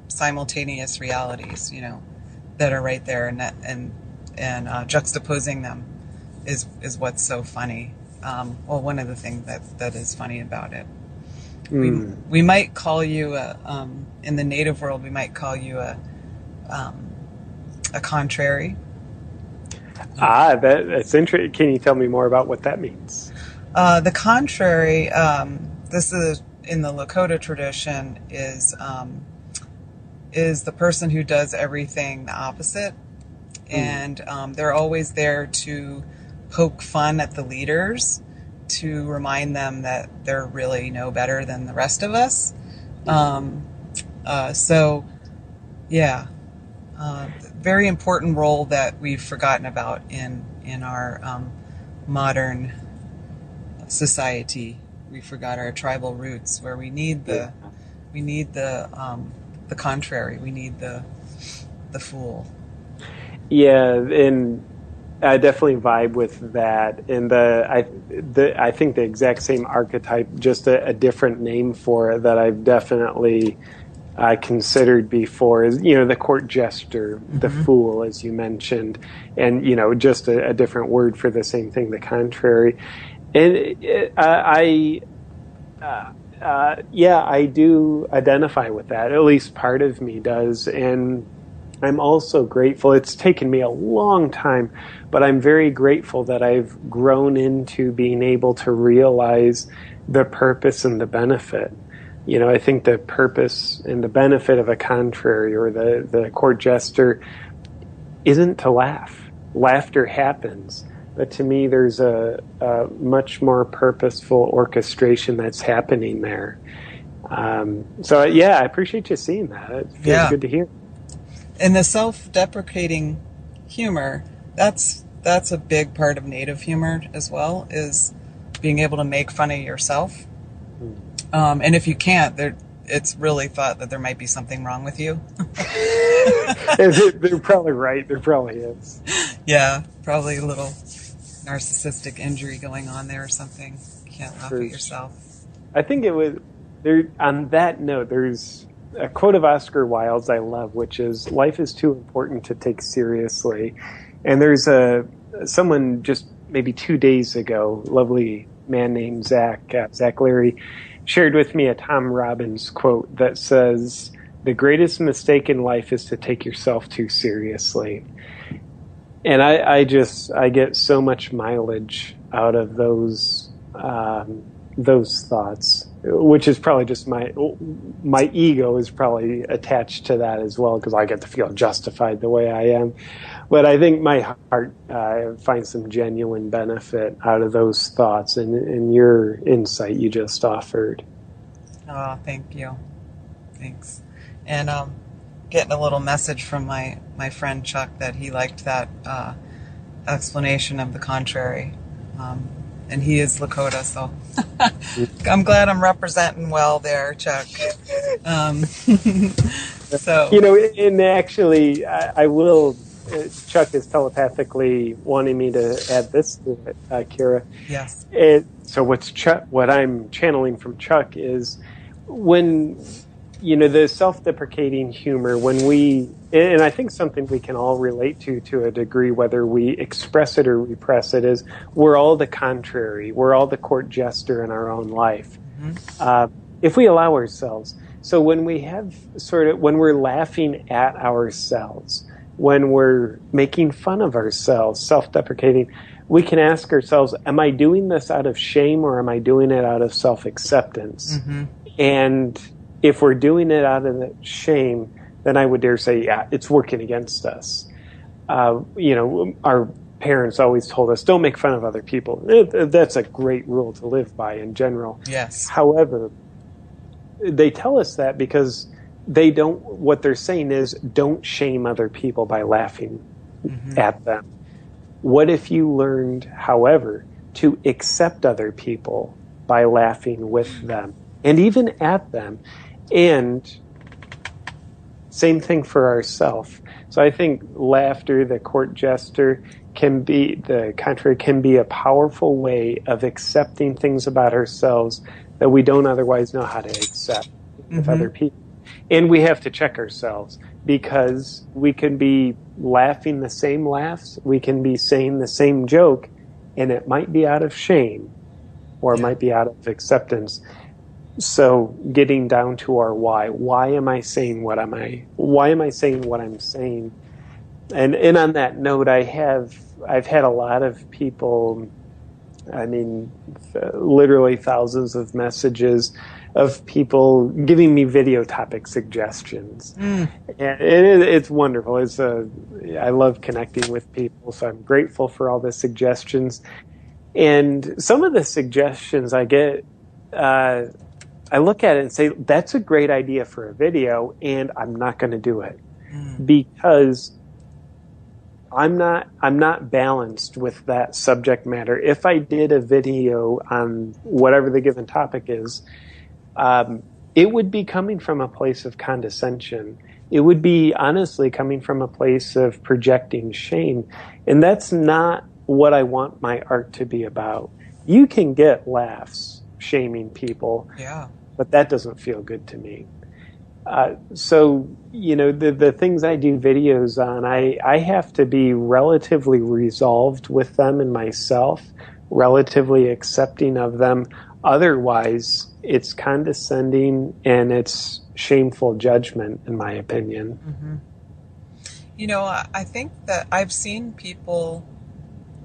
simultaneous realities, that are right there, and juxtaposing them is what's so funny. One of the things that is funny about it. We might call you in the native world, we might call you a contrary. That's interesting. Can you tell me more about what that means? The contrary, this is in the Lakota tradition, is the person who does everything the opposite, and they're always there to poke fun at the leaders, to remind them that they're really no better than the rest of us. Very important role that we've forgotten about in our modern society. We forgot our tribal roots, where we need the We need the contrary. We need the fool. Yeah, and I definitely vibe with that. And I think the exact same archetype, just a different name for it that I've definitely considered before is, the court jester, the fool, as you mentioned, and, just a different word for the same thing, the contrary. And I do identify with that. At least part of me does. And I'm also grateful. It's taken me a long time, but I'm very grateful that I've grown into being able to realize the purpose and the benefit. I think the purpose and the benefit of a contrary or the court jester isn't to laugh. Laughter happens. But to me, there's a much more purposeful orchestration that's happening there. So, yeah, I appreciate you seeing that. It feels good to hear. And the self-deprecating humor, that's a big part of Native humor as well, is being able to make fun of yourself. And if you can't, it's really thought that there might be something wrong with you. They're probably right. There probably is. Yeah, probably a little narcissistic injury going on there or something. You can't laugh at yourself. I think it was there. On that note, there's a quote of Oscar Wilde's I love, which is, "Life is too important to take seriously." And there's someone just maybe 2 days ago, lovely man named Zach Leary, shared with me a Tom Robbins quote that says, "The greatest mistake in life is to take yourself too seriously." And I get so much mileage out of those thoughts, which is probably just my ego is probably attached to that as well, because I get to feel justified the way I am. But I think my heart finds some genuine benefit out of those thoughts and your insight you just offered. Oh, thank you. Thanks. And getting a little message from my friend Chuck that he liked that explanation of the contrary. And he is Lakota, so I'm glad I'm representing well there, Chuck. So and actually, I will. Chuck is telepathically wanting me to add this to it, Kira. Yes. So what I'm channeling from Chuck is when the self-deprecating humor, when and I think something we can all relate to a degree, whether we express it or repress it, is we're all the contrary. We're all the court jester in our own life. If we allow ourselves. So when when we're laughing at ourselves, when we're making fun of ourselves, self-deprecating, we can ask ourselves, am I doing this out of shame or am I doing it out of self-acceptance? And if we're doing it out of shame, then I would dare say, yeah, it's working against us. Our parents always told us, don't make fun of other people. That's a great rule to live by in general. Yes. However, they tell us that because what they're saying is, don't shame other people by laughing at them. What if you learned, however, to accept other people by laughing with them and even at them? And same thing for ourselves. So I think laughter, the court jester, can be a powerful way of accepting things about ourselves that we don't otherwise know how to accept with other people. And we have to check ourselves, because we can be laughing the same laughs, we can be saying the same joke, and it might be out of shame or it might be out of acceptance. So getting down to our why. Why am I saying what I'm saying? And on that note, I've had a lot of people, literally thousands of messages of people giving me video topic suggestions. And it's wonderful. I love connecting with people, so I'm grateful for all the suggestions. And some of the suggestions I get, I look at it and say, that's a great idea for a video, and I'm not going to do it because I'm not balanced with that subject matter. If I did a video on whatever the given topic is, it would be coming from a place of condescension. It would be honestly coming from a place of projecting shame. And that's not what I want my art to be about. You can get laughs shaming people, but that doesn't feel good to me. So, the things I do videos on, I have to be relatively resolved with them and myself, relatively accepting of them. Otherwise, it's condescending and it's shameful judgment, in my opinion. Mm-hmm. I think that I've seen people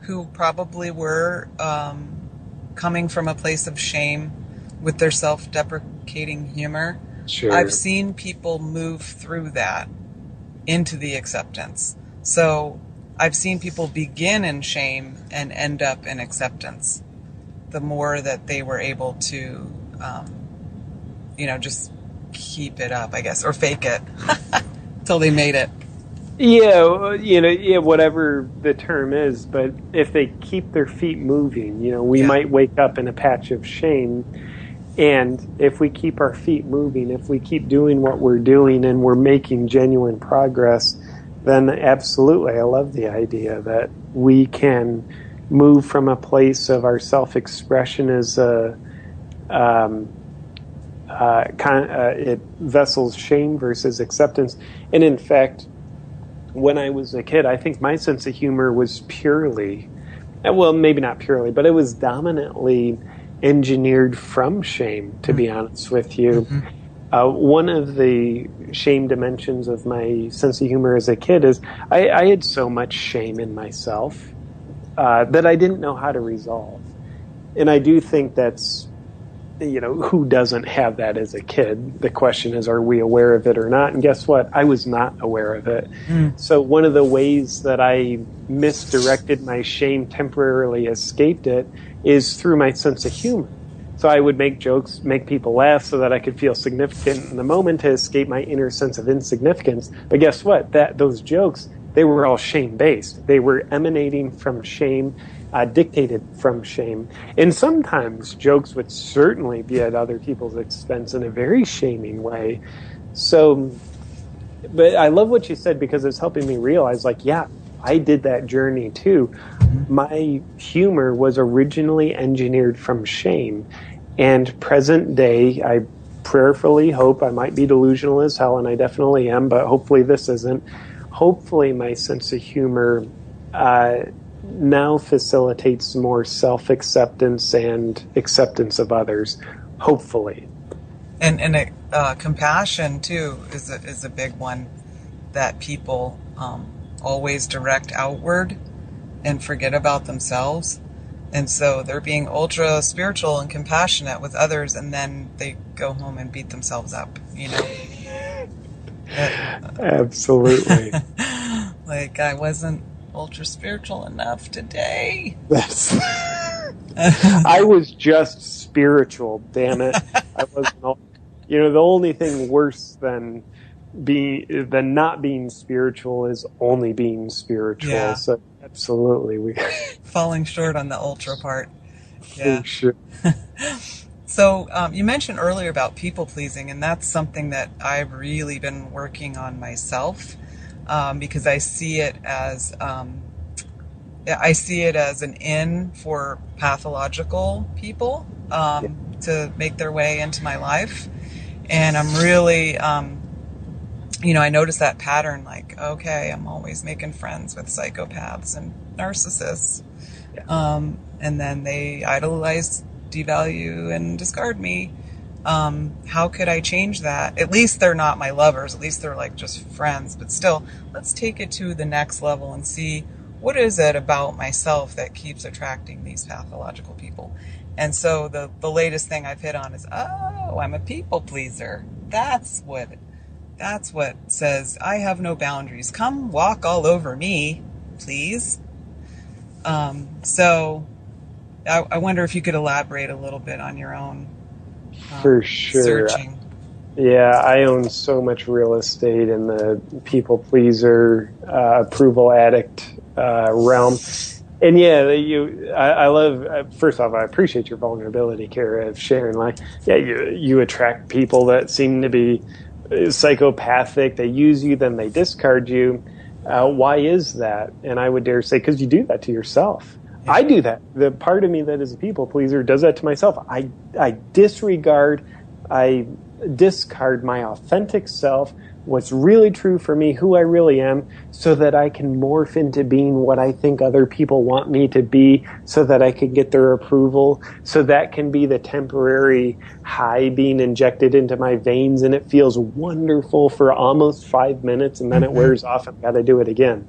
who probably were coming from a place of shame with their self-deprecating humor. Sure. I've seen people move through that into the acceptance. So I've seen people begin in shame and end up in acceptance. The more that they were able to, just keep it up, I guess, or fake it till they made it. Yeah, whatever the term is, but if they keep their feet moving, we might wake up in a patch of shame. And if we keep our feet moving, if we keep doing what we're doing and we're making genuine progress, then absolutely, I love the idea that we can move from a place of our self-expression as it vessels shame versus acceptance. And in fact, when I was a kid, I think my sense of humor was purely, well, maybe not purely, but it was dominantly engineered from shame, to be honest with you. One of the shame dimensions of my sense of humor as a kid is I had so much shame in myself that I didn't know how to resolve. And I do think that's, who doesn't have that as a kid? The question is, are we aware of it or not? And guess what? I was not aware of it. So one of the ways that I misdirected my shame, temporarily escaped it, is through my sense of humor. So I would make jokes, make people laugh so that I could feel significant in the moment to escape my inner sense of insignificance. But guess what? Those jokes, they were all shame-based. They were emanating from shame, dictated from shame. And sometimes jokes would certainly be at other people's expense in a very shaming way. So, but I love what you said because it's helping me realize, I did that journey too. My humor was originally engineered from shame. And present day, I prayerfully hope, I might be delusional as hell, and I definitely am, but hopefully this isn't. Hopefully my sense of humor now facilitates more self-acceptance and acceptance of others. Hopefully. And compassion, too, is a big one that people always direct outward and forget about themselves. And so they're being ultra spiritual and compassionate with others, and then they go home and beat themselves up, Absolutely. I wasn't ultra spiritual enough today. I was just spiritual, damn it. I wasn't. The only thing worse than not being spiritual is only being spiritual. Yeah. So absolutely, falling short on the ultra part. Yeah. For sure. So you mentioned earlier about people pleasing, and that's something that I've really been working on myself, because I see it as an in for pathological people to make their way into my life, and I'm really I notice that pattern, okay, I'm always making friends with psychopaths and narcissists. Yeah. And then they idolize, devalue, and discard me. How could I change that? At least they're not my lovers. At least they're just friends. But still, let's take it to the next level and see what is it about myself that keeps attracting these pathological people. And so the latest thing I've hit on is, I'm a people pleaser. That's what says I have no boundaries. Come walk all over me, please. So I wonder if you could elaborate a little bit on your own for sure searching. Yeah, I own so much real estate in the people pleaser, approval addict realm. And yeah, I love. First off, I appreciate your vulnerability, Kara, of sharing. Like, yeah, you attract people that seem to be psychopathic. They use you, then they discard you. Why is that? And I would dare say, because you do that to yourself. Yeah. I do that. The part of me that is a people pleaser does that to myself. I disregard. I discard my authentic self, what's really true for me, who I really am, so that I can morph into being what I think other people want me to be, so that I can get their approval, so that can be the temporary high being injected into my veins, and it feels wonderful for almost 5 minutes, and then it wears off and I've got to do it again.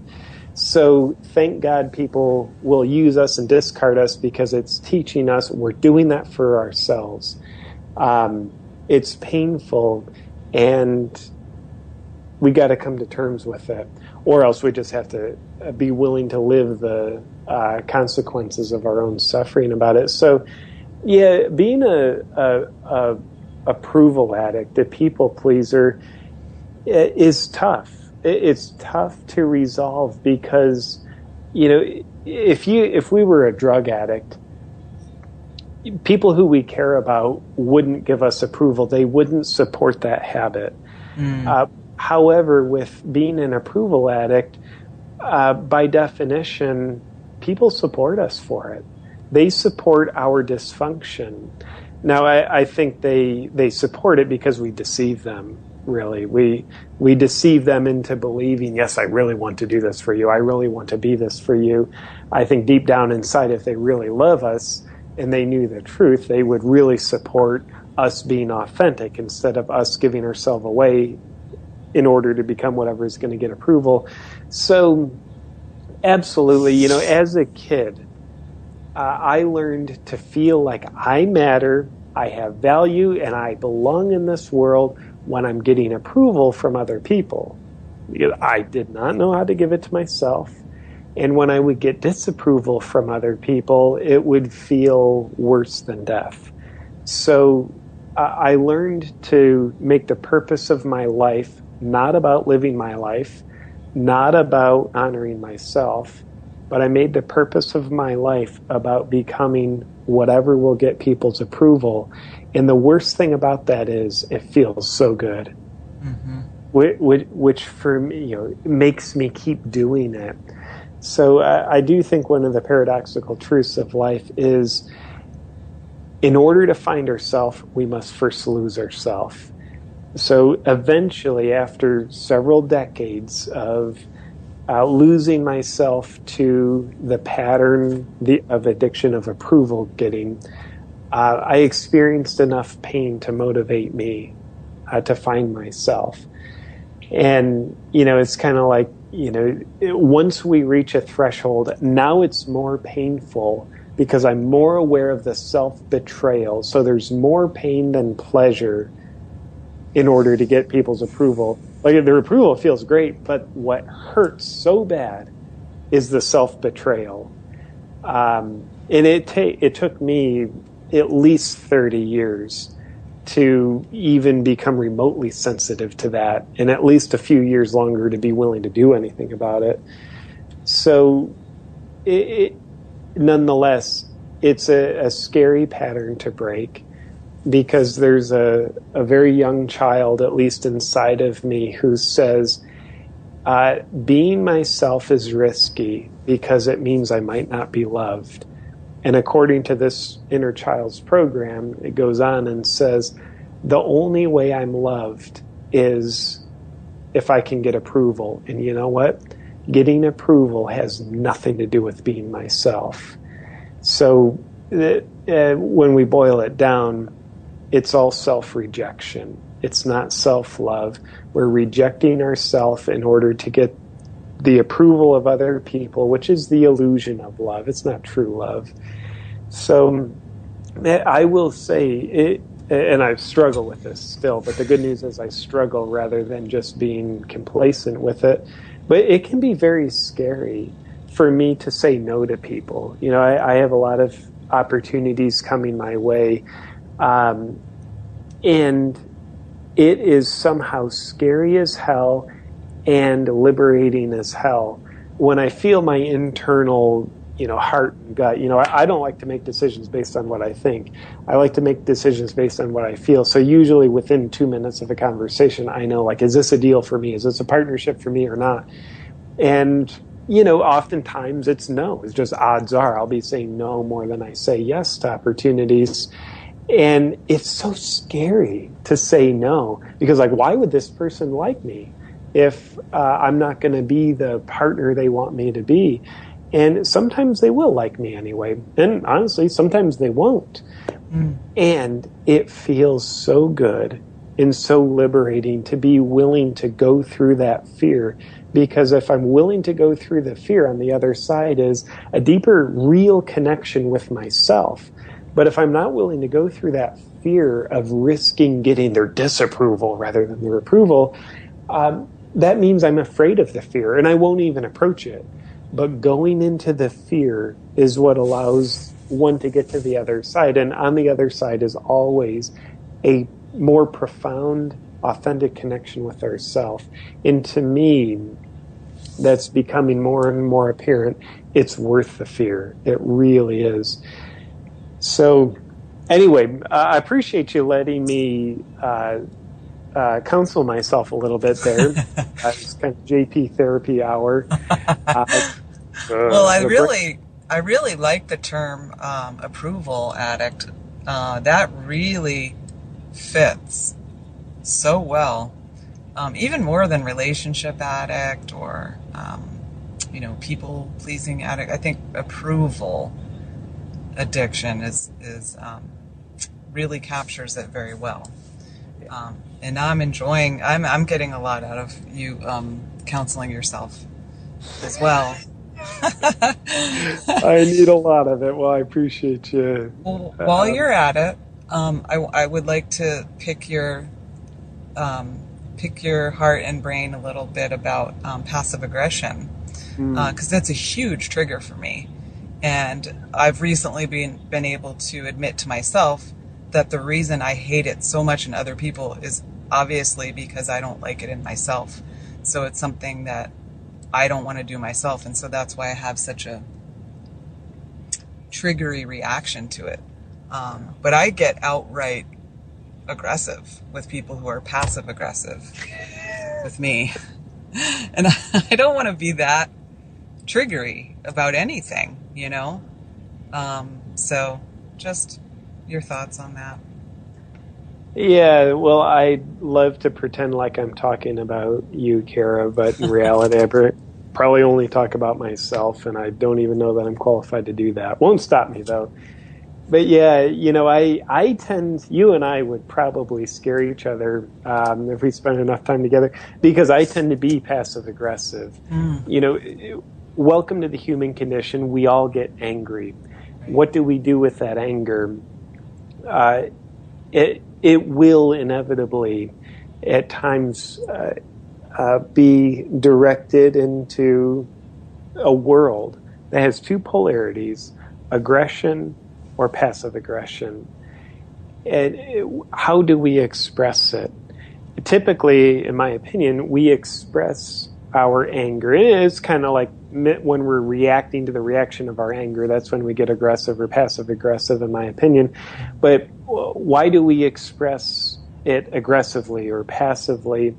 So thank God people will use us and discard us, because it's teaching us we're doing that for ourselves. It's painful, and we got to come to terms with it, or else we just have to be willing to live the consequences of our own suffering about it. So, yeah, being a approval addict, a people pleaser, is tough. It's tough to resolve, because, you know, if we were a drug addict, people who we care about wouldn't give us approval. They wouldn't support that habit. However, with being an approval addict, by definition, people support us for it. They support our dysfunction. Now, I think they support it because we deceive them, really. We deceive them into believing, yes, I really want to do this for you. I really want to be this for you. I think deep down inside, if they really love us and they knew the truth, they would really support us being authentic instead of us giving ourselves away in order to become whatever is going to get approval. So, absolutely, you know, as a kid, I learned to feel like I matter, I have value, and I belong in this world when I'm getting approval from other people. Because I did not know how to give it to myself. And when I would get disapproval from other people, it would feel worse than death. So I learned to make the purpose of my life not about living my life, not about honoring myself, but I made the purpose of my life about becoming whatever will get people's approval. And the worst thing about that is it feels so good, which for me, you know, makes me keep doing it. So I do think one of the paradoxical truths of life is, in order to find ourselves, we must first lose ourselves. So eventually, after several decades of losing myself to the pattern of addiction of approval getting, I experienced enough pain to motivate me to find myself. And, you know, it's kind of like, you know, once we reach a threshold, now it's more painful because I'm more aware of the self-betrayal. So there's more pain than pleasure in order to get people's approval. Like, their approval feels great, but what hurts so bad is the self-betrayal. And it took me at least 30 years to even become remotely sensitive to that, and at least a few years longer to be willing to do anything about it. So nonetheless, it's a scary pattern to break, because there's a very young child, at least inside of me, who says, being myself is risky because it means I might not be loved. And according to this inner child's program, it goes on and says, the only way I'm loved is if I can get approval. And you know what? Getting approval has nothing to do with being myself. So when we boil it down, it's all self-rejection. It's not self-love. We're rejecting ourselves in order to get the approval of other people, which is the illusion of love. It's not true love. So I will say, it, and I struggle with this still, but the good news is I struggle rather than just being complacent with it. But it can be very scary for me to say no to people. You know, I have a lot of opportunities coming my way, and it is somehow scary as hell and liberating as hell when I feel my internal, heart and gut. I don't like to make decisions based on what I think. I like to make decisions based on what I feel. So usually within 2 minutes of a conversation, I know, like, is this a deal for me? Is this a partnership for me or not? And, oftentimes it's no. It's just odds are I'll be saying no more than I say yes to opportunities. And it's so scary to say no because, like, why would this person like me if I'm not going to be the partner they want me to be? And sometimes they will like me anyway. And honestly, sometimes they won't. And it feels so good and so liberating to be willing to go through that fear. Because if I'm willing to go through the fear, on the other side is a deeper, real connection with myself. But if I'm not willing to go through that fear of risking getting their disapproval rather than their approval, that means I'm afraid of the fear and I won't even approach it. But going into the fear is what allows one to get to the other side. And on the other side is always a more profound, authentic connection with ourself. And to me, that's becoming more and more apparent. It's worth the fear. It really is. So anyway, I appreciate you letting me counsel myself a little bit there. It's kind of JP therapy hour. Well, I really like the term approval addict. That really fits so well, even more than relationship addict or people pleasing addict. I think approval addiction is really captures it very well. And I'm getting a lot out of you counseling yourself as well. I need a lot of it. Well, I appreciate you. Well, while you're at it, I would like to pick your heart and brain a little bit about passive aggression, because that's a huge trigger for me. And I've recently been able to admit to myself that the reason I hate it so much in other people is obviously because I don't like it in myself. So it's something that I don't want to do myself. And so that's why I have such a triggery reaction to it. But I get outright aggressive with people who are passive aggressive with me. And I don't want to be that triggery about anything, So just your thoughts on that. Yeah, well, I love to pretend like I'm talking about you, Kara, but in reality, I probably only talk about myself, and I don't even know that I'm qualified to do that. Won't stop me, though. But yeah, I tend, you and I would probably scare each other if we spend enough time together, because I tend to be passive aggressive. Welcome to the human condition. We all get angry. What do we do with that anger? It will inevitably at times be directed into a world that has two polarities, aggression or passive aggression. And how do we express it? Typically, in my opinion, we express our anger. It is kind of like when we're reacting to the reaction of our anger, that's when we get aggressive or passive aggressive, in my opinion. But why do we express it aggressively or passively?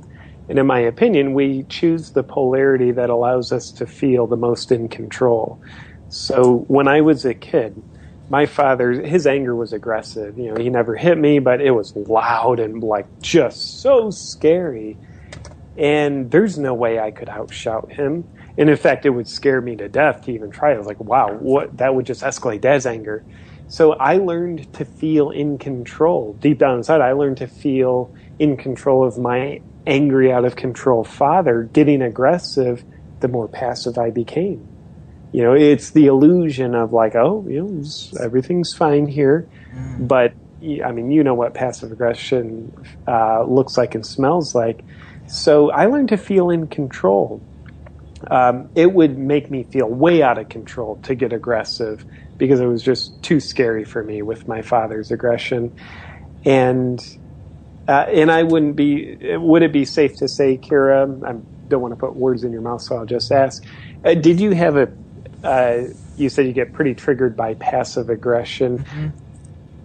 And in my opinion, we choose the polarity that allows us to feel the most in control. So when I was a kid, my father, his anger was aggressive. He never hit me, but it was loud and just so scary. And there's no way I could outshout him. And in fact, it would scare me to death to even try. I was like, wow, that would just escalate Dad's anger. So I learned to feel in control. Deep down inside, I learned to feel in control of my angry, out of control father. Getting aggressive, the more passive I became. It's the illusion of everything's fine here. But, what passive aggression looks like and smells like. So I learned to feel in control. It would make me feel way out of control to get aggressive because it was just too scary for me with my father's aggression. And I wouldn't be, would it be safe to say, Kira, I don't want to put words in your mouth, so I'll just ask, did you have you said you get pretty triggered by passive aggression. Mm-hmm.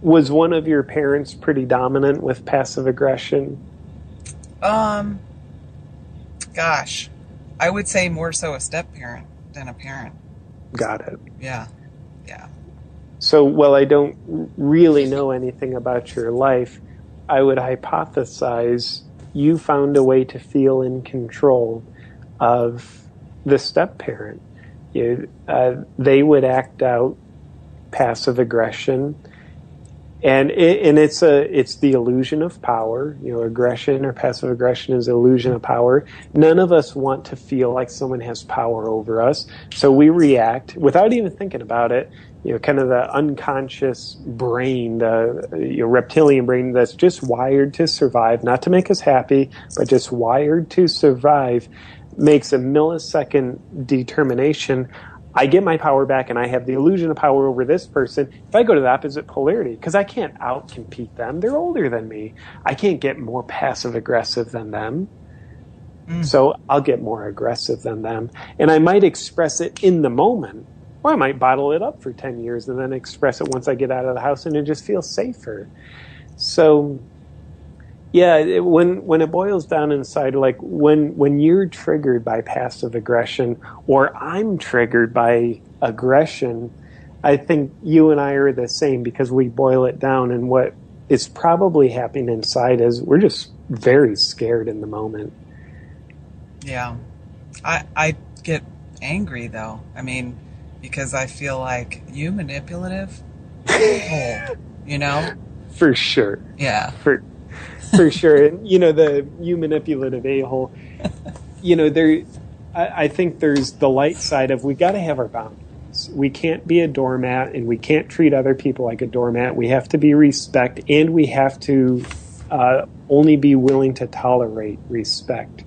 Was one of your parents pretty dominant with passive aggression? Gosh, I would say more so a step-parent than a parent. Got it. Yeah. So, while I don't really know anything about your life, I would hypothesize you found a way to feel in control of the step-parent. They would act out passive aggression, and it's the illusion of power. Aggression or passive aggression is the illusion of power. None of us want to feel like someone has power over us, so we react without even thinking about it. Kind of the unconscious brain, the reptilian brain that's just wired to survive, not to make us happy, but just wired to survive, makes a millisecond determination. I get my power back and I have the illusion of power over this person. If I go to the opposite polarity, because I can't out-compete them, they're older than me. I can't get more passive-aggressive than them. So I'll get more aggressive than them. And I might express it in the moment, or I might bottle it up for 10 years and then express it once I get out of the house, and it just feels safer. So, yeah, when it boils down inside, like when you're triggered by passive aggression, or I'm triggered by aggression, I think you and I are the same, because we boil it down, and what is probably happening inside is we're just very scared in the moment. Yeah. I get angry, though. I mean, because I feel like you manipulative, For sure. Yeah. For sure. And, the you manipulative a-hole, I think there's the light side of we got to have our boundaries. We can't be a doormat, and we can't treat other people like a doormat. We have to be respect, and we have to only be willing to tolerate respect.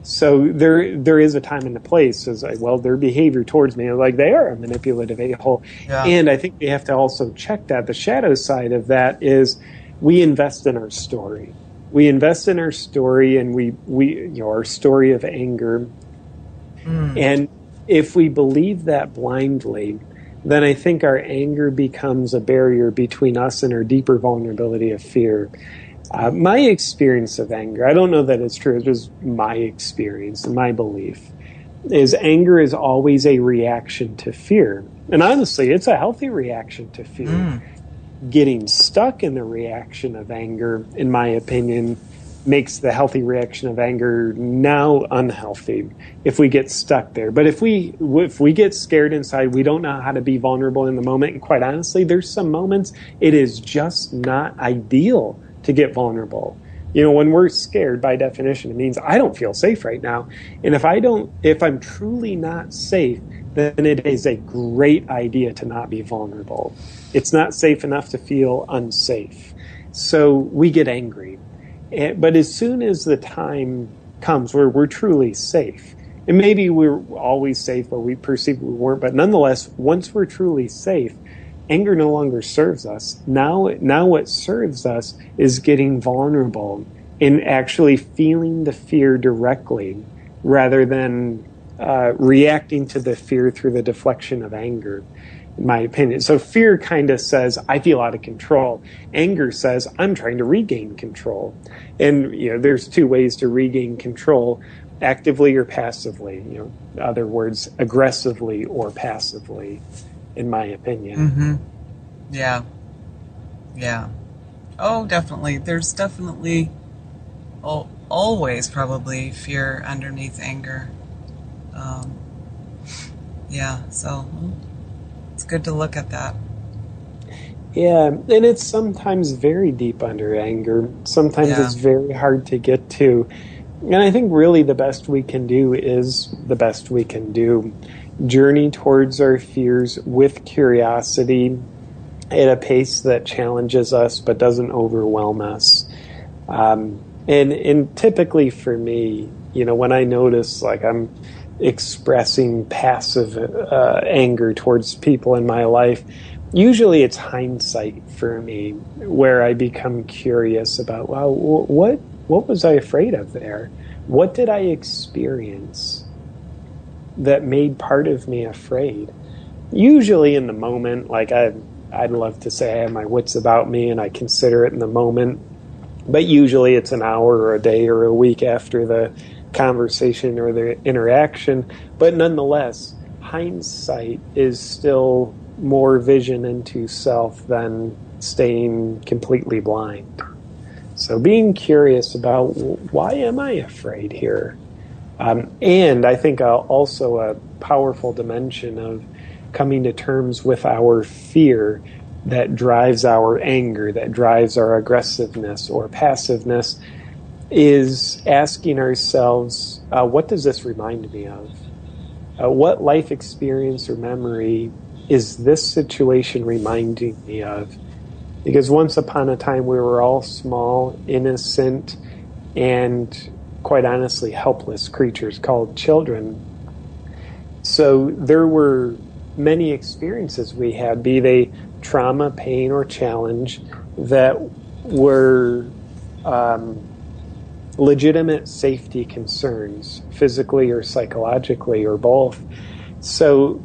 So there is a time and a place as their behavior towards me, like they are a manipulative a-hole. Yeah. And I think we have to also check that. The shadow side of that is we invest in our story. We invest in our story, and we our story of anger. And if we believe that blindly, then I think our anger becomes a barrier between us and our deeper vulnerability of fear. My experience of anger, I don't know that it's true, it's just my experience and my belief, is anger is always a reaction to fear. And honestly, it's a healthy reaction to fear. Getting stuck in the reaction of anger, in my opinion, makes the healthy reaction of anger now unhealthy if we get stuck there. But if we get scared inside, we don't know how to be vulnerable in the moment. And quite honestly, there's some moments it is just not ideal to get vulnerable. When we're scared, by definition, it means I don't feel safe right now. And if I'm truly not safe, then it is a great idea to not be vulnerable. It's not safe enough to feel unsafe. So we get angry. But as soon as the time comes where we're truly safe, and maybe we're always safe, but we perceive we weren't, but nonetheless, once we're truly safe, anger no longer serves us. Now what serves us is getting vulnerable and actually feeling the fear directly rather than reacting to the fear through the deflection of anger, in my opinion. So fear kind of says, I feel out of control. Anger says, I'm trying to regain control. And there's two ways to regain control, actively or passively. In other words, aggressively or passively, in my opinion. Mm-hmm. Yeah. Oh, definitely. There's definitely always probably fear underneath anger. So it's good to look at that. Yeah, and it's sometimes very deep under anger. Sometimes it's very hard to get to. And I think really the best we can do is the best we can do. Journey towards our fears with curiosity at a pace that challenges us but doesn't overwhelm us. And typically for me, when I notice like I'm expressing passive anger towards people in my life, usually it's hindsight for me, where I become curious about, well, what was I afraid of there? What did I experience that made part of me afraid? usually in the moment. Like I'd love to say I have my wits about me and I consider it in the moment, but usually it's an hour or a day or a week after the conversation or the interaction. But nonetheless, hindsight is still more vision into self than staying completely blind. So being curious about why am I afraid here? And I think also a powerful dimension of coming to terms with our fear that drives our anger, that drives our aggressiveness or passiveness, is asking ourselves, what does this remind me of? What life experience or memory is this situation reminding me of? Because once upon a time we were all small, innocent, and quite honestly helpless creatures called children. So there were many experiences we had, be they trauma, pain, or challenge, that were legitimate safety concerns, physically or psychologically or both. So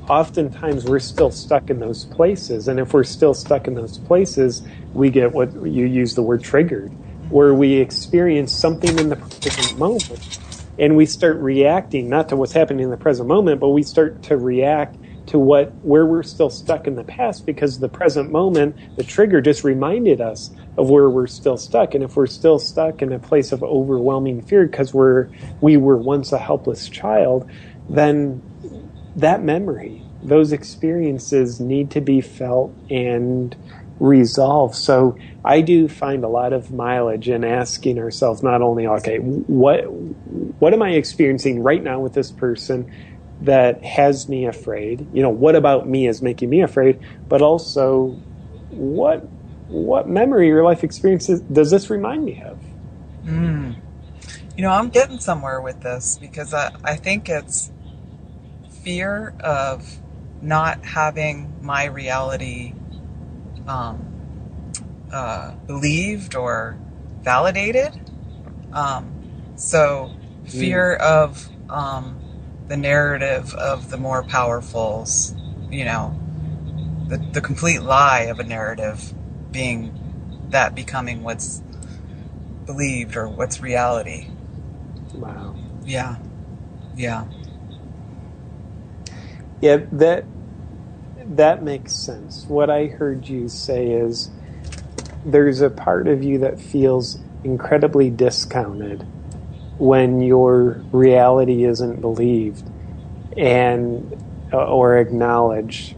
oftentimes we're still stuck in those places. And if we're still stuck in those places, we get what you use the word triggered, where we experience something in the present moment and we start reacting, not to what's happening in the present moment, but we start to react to where we're still stuck in the past, because the present moment, the trigger just reminded us of where we're still stuck. And if we're still stuck in a place of overwhelming fear because we were once a helpless child, then that memory, those experiences need to be felt and resolved. So I do find a lot of mileage in asking ourselves not only, okay, what am I experiencing right now with this person that has me afraid? You know, what about me is making me afraid? But also, what memory or life experiences does this remind me of? You know, I'm getting somewhere with this because I think it's fear of not having my reality believed or validated. So fear of the narrative of the more powerfuls, you know, the complete lie of a narrative becoming what's believed or what's reality. Wow. Yeah. Yeah, that makes sense. What I heard you say is there's a part of you that feels incredibly discounted when your reality isn't believed or acknowledged.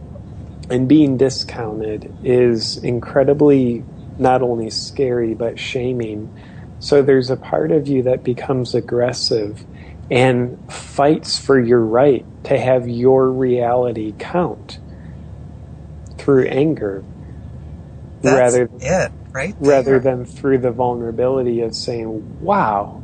And being discounted is incredibly not only scary but shaming. So there's a part of you that becomes aggressive and fights for your right to have your reality count through anger. That's rather than through the vulnerability of saying, wow,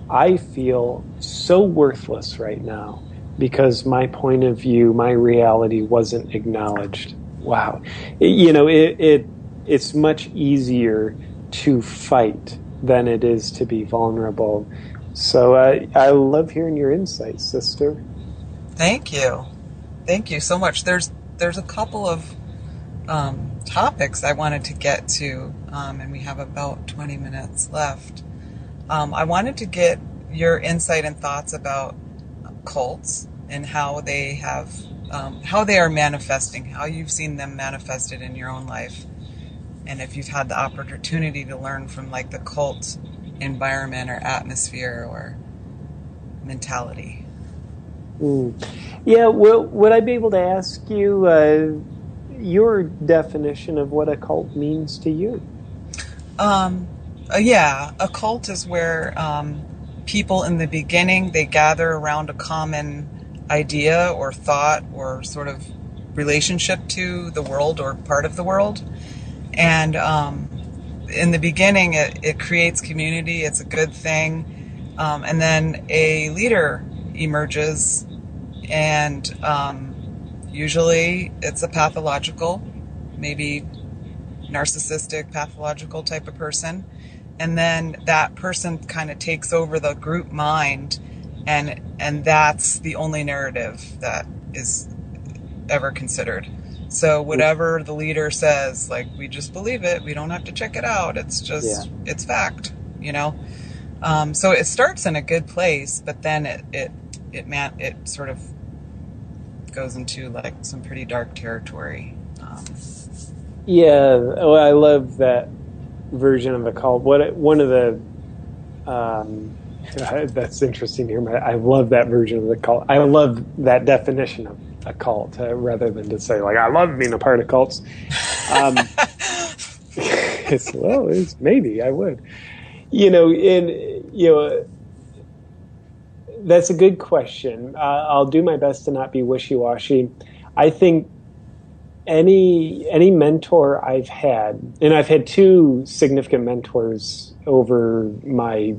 I feel so worthless right now because my point of view, my reality wasn't acknowledged. Wow. It's much easier to fight than it is to be vulnerable. So I love hearing your insights, sister. Thank you so much. There's a couple of topics I wanted to get to, and we have about 20 minutes left. I wanted to get your insight and thoughts about cults and how they are manifesting, how you've seen them manifested in your own life, and if you've had the opportunity to learn from like the cult environment or atmosphere or mentality. Yeah, well, would I be able to ask you your definition of what a cult means to you? Yeah, a cult is where people in the beginning, they gather around a common idea or thought or sort of relationship to the world or part of the world. And in the beginning, it creates community. It's a good thing. And then a leader emerges, and usually it's a pathological, maybe narcissistic, pathological type of person. And then that person kind of takes over the group mind, and that's the only narrative that is ever considered. So whatever the leader says, like, we just believe it. We don't have to check it out. It's just, it's fact, you know? So it starts in a good place, but then it sort of goes into like some pretty dark territory. Well, I love that version of a cult. One of the that's interesting here. I love that version of the cult. I love that definition of a cult rather than to say like I love being a part of cults. Maybe I would. That's a good question. I'll do my best to not be wishy-washy. I think any mentor I've had, and I've had two significant mentors over my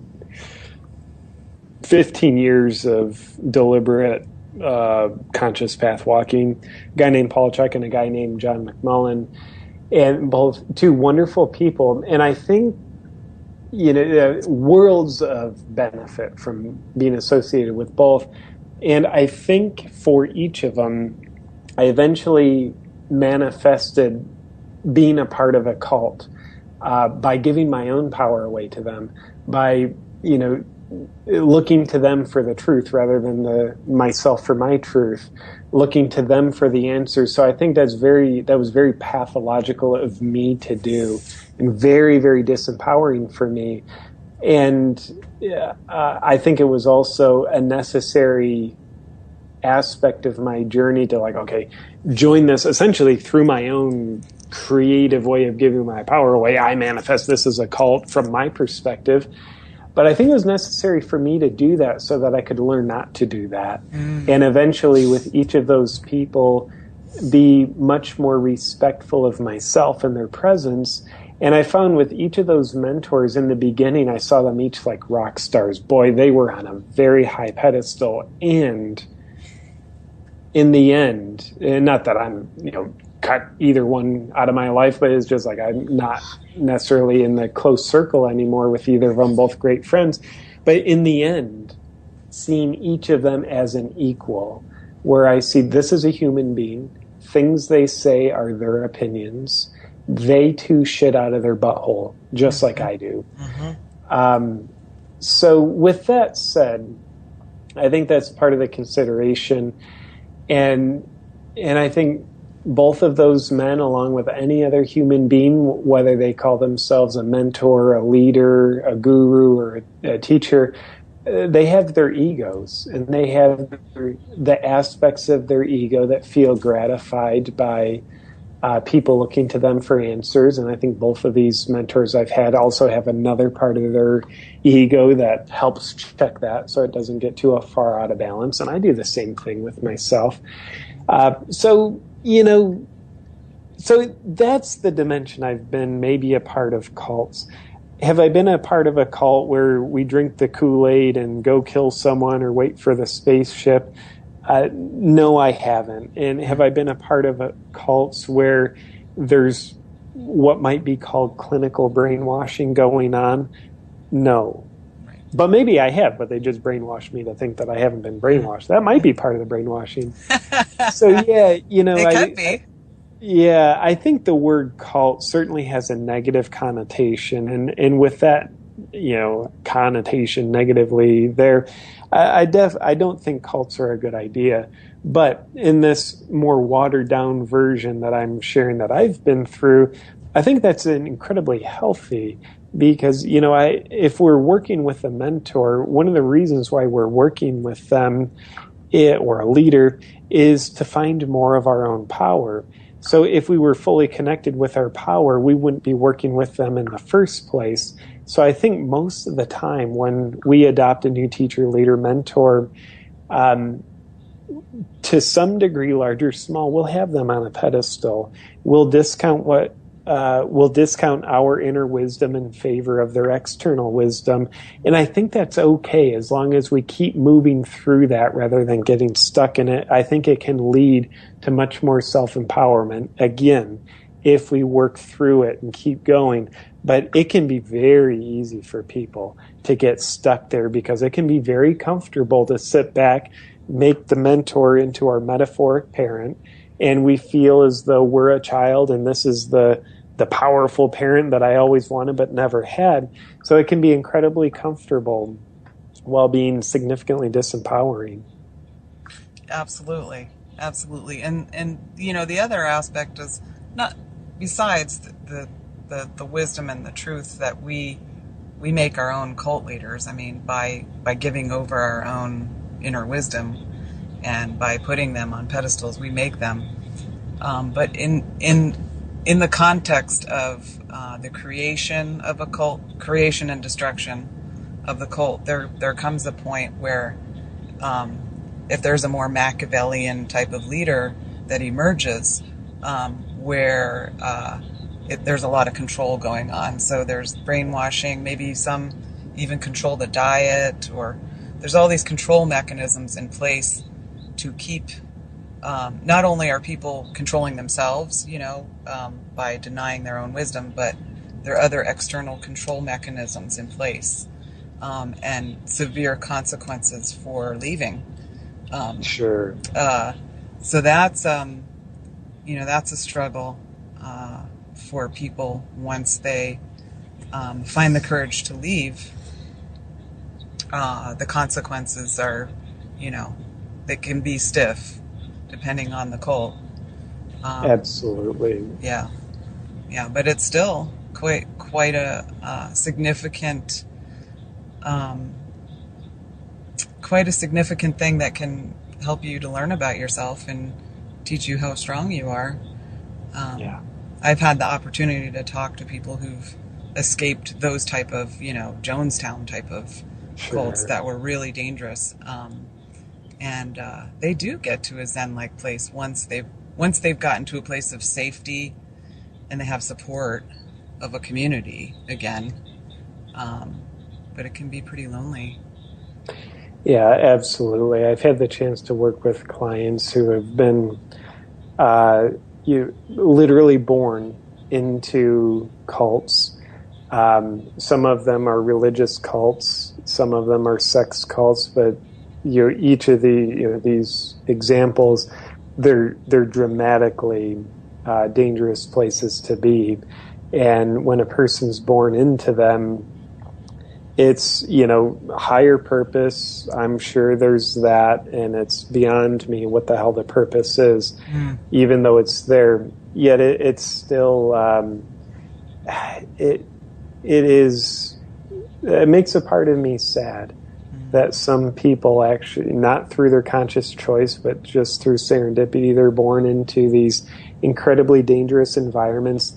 15 years of deliberate conscious path walking, a guy named Paul Chuck and a guy named John McMullen, and both two wonderful people. And I think, worlds of benefit from being associated with both. And I think for each of them, I eventually manifested being a part of a cult by giving my own power away to them, by, looking to them for the truth rather than myself for my truth, looking to them for the answers. So I think that was very pathological of me to do and very, very disempowering for me. And I think it was also a necessary aspect of my journey to join this essentially through my own creative way of giving my power away. I manifest this as a cult from my perspective. But I think it was necessary for me to do that so that I could learn not to do that. And eventually with each of those people be much more respectful of myself and their presence. And I found with each of those mentors in the beginning, I saw them each like rock stars. Boy, they were on a very high pedestal. And in the end, and not that I'm, cut either one out of my life, but it's just like I'm not necessarily in the close circle anymore with either of them, both great friends. But in the end, seeing each of them as an equal, where I see this is a human being, things they say are their opinions, they too shit out of their butthole, just like I do. So with that said, I think that's part of the consideration. And I think both of those men, along with any other human being, whether they call themselves a mentor, a leader, a guru, or a teacher, they have their egos, and they have the aspects of their ego that feel gratified by people looking to them for answers. And I think both of these mentors I've had also have another part of their ego that helps check that so it doesn't get too far out of balance. And I do the same thing with myself. So that's the dimension I've been maybe a part of cults. Have I been a part of a cult where we drink the Kool-Aid and go kill someone or wait for the spaceship? No, I haven't. And have I been a part of cults where there's what might be called clinical brainwashing going on? No. But maybe I have, but they just brainwashed me to think that I haven't been brainwashed. That might be part of the brainwashing. So, yeah, It could be. I think the word cult certainly has a negative connotation. And with that, connotation negatively there, I don't think cults are a good idea. But in this more watered down version that I'm sharing that I've been through, I think that's incredibly healthy. Because, if we're working with a mentor, one of the reasons why we're working with them or a leader is to find more of our own power. So if we were fully connected with our power, we wouldn't be working with them in the first place. So I think most of the time when we adopt a new teacher, leader, mentor, to some degree, large or small, we'll have them on a pedestal. We'll discount our inner wisdom in favor of their external wisdom. And I think that's okay as long as we keep moving through that rather than getting stuck in it. I think it can lead to much more self-empowerment, again, if we work through it and keep going. But it can be very easy for people to get stuck there because it can be very comfortable to sit back, make the mentor into our metaphoric parent, and we feel as though we're a child and this is the powerful parent that I always wanted but never had. So it can be incredibly comfortable while being significantly disempowering. Absolutely. Absolutely. And the other aspect is not, besides the wisdom and the truth that we make our own cult leaders. I mean, by giving over our own inner wisdom and by putting them on pedestals, we make them. But in the context of the creation of a cult, creation and destruction of the cult, there comes a point where if there's a more Machiavellian type of leader that emerges, where there's a lot of control going on. So there's brainwashing, maybe some even control the diet, or there's all these control mechanisms in place to keep, not only are people controlling themselves, by denying their own wisdom, but there are other external control mechanisms in place, and severe consequences for leaving. Sure. So that's a struggle for people once they find the courage to leave. The consequences are, they can be stiff, depending on the cult. Absolutely. Yeah, but it's still quite a significant. Quite a significant thing that can help you to learn about yourself and teach you how strong you are. I've had the opportunity to talk to people who've escaped those type of, Jonestown type of cults that were really dangerous. And they do get to a Zen-like place once they've gotten to a place of safety and they have support of a community again. But it can be pretty lonely. Yeah, absolutely. I've had the chance to work with clients who have been literally born into cults. Some of them are religious cults, some of them are sex cults, but each of these examples, they're dramatically dangerous places to be. And when a person's born into them, it's, higher purpose. I'm sure there's that, and it's beyond me what the hell the purpose is, even though it's there. Yet it's still, it makes a part of me sad that some people actually, not through their conscious choice, but just through serendipity, they're born into these incredibly dangerous environments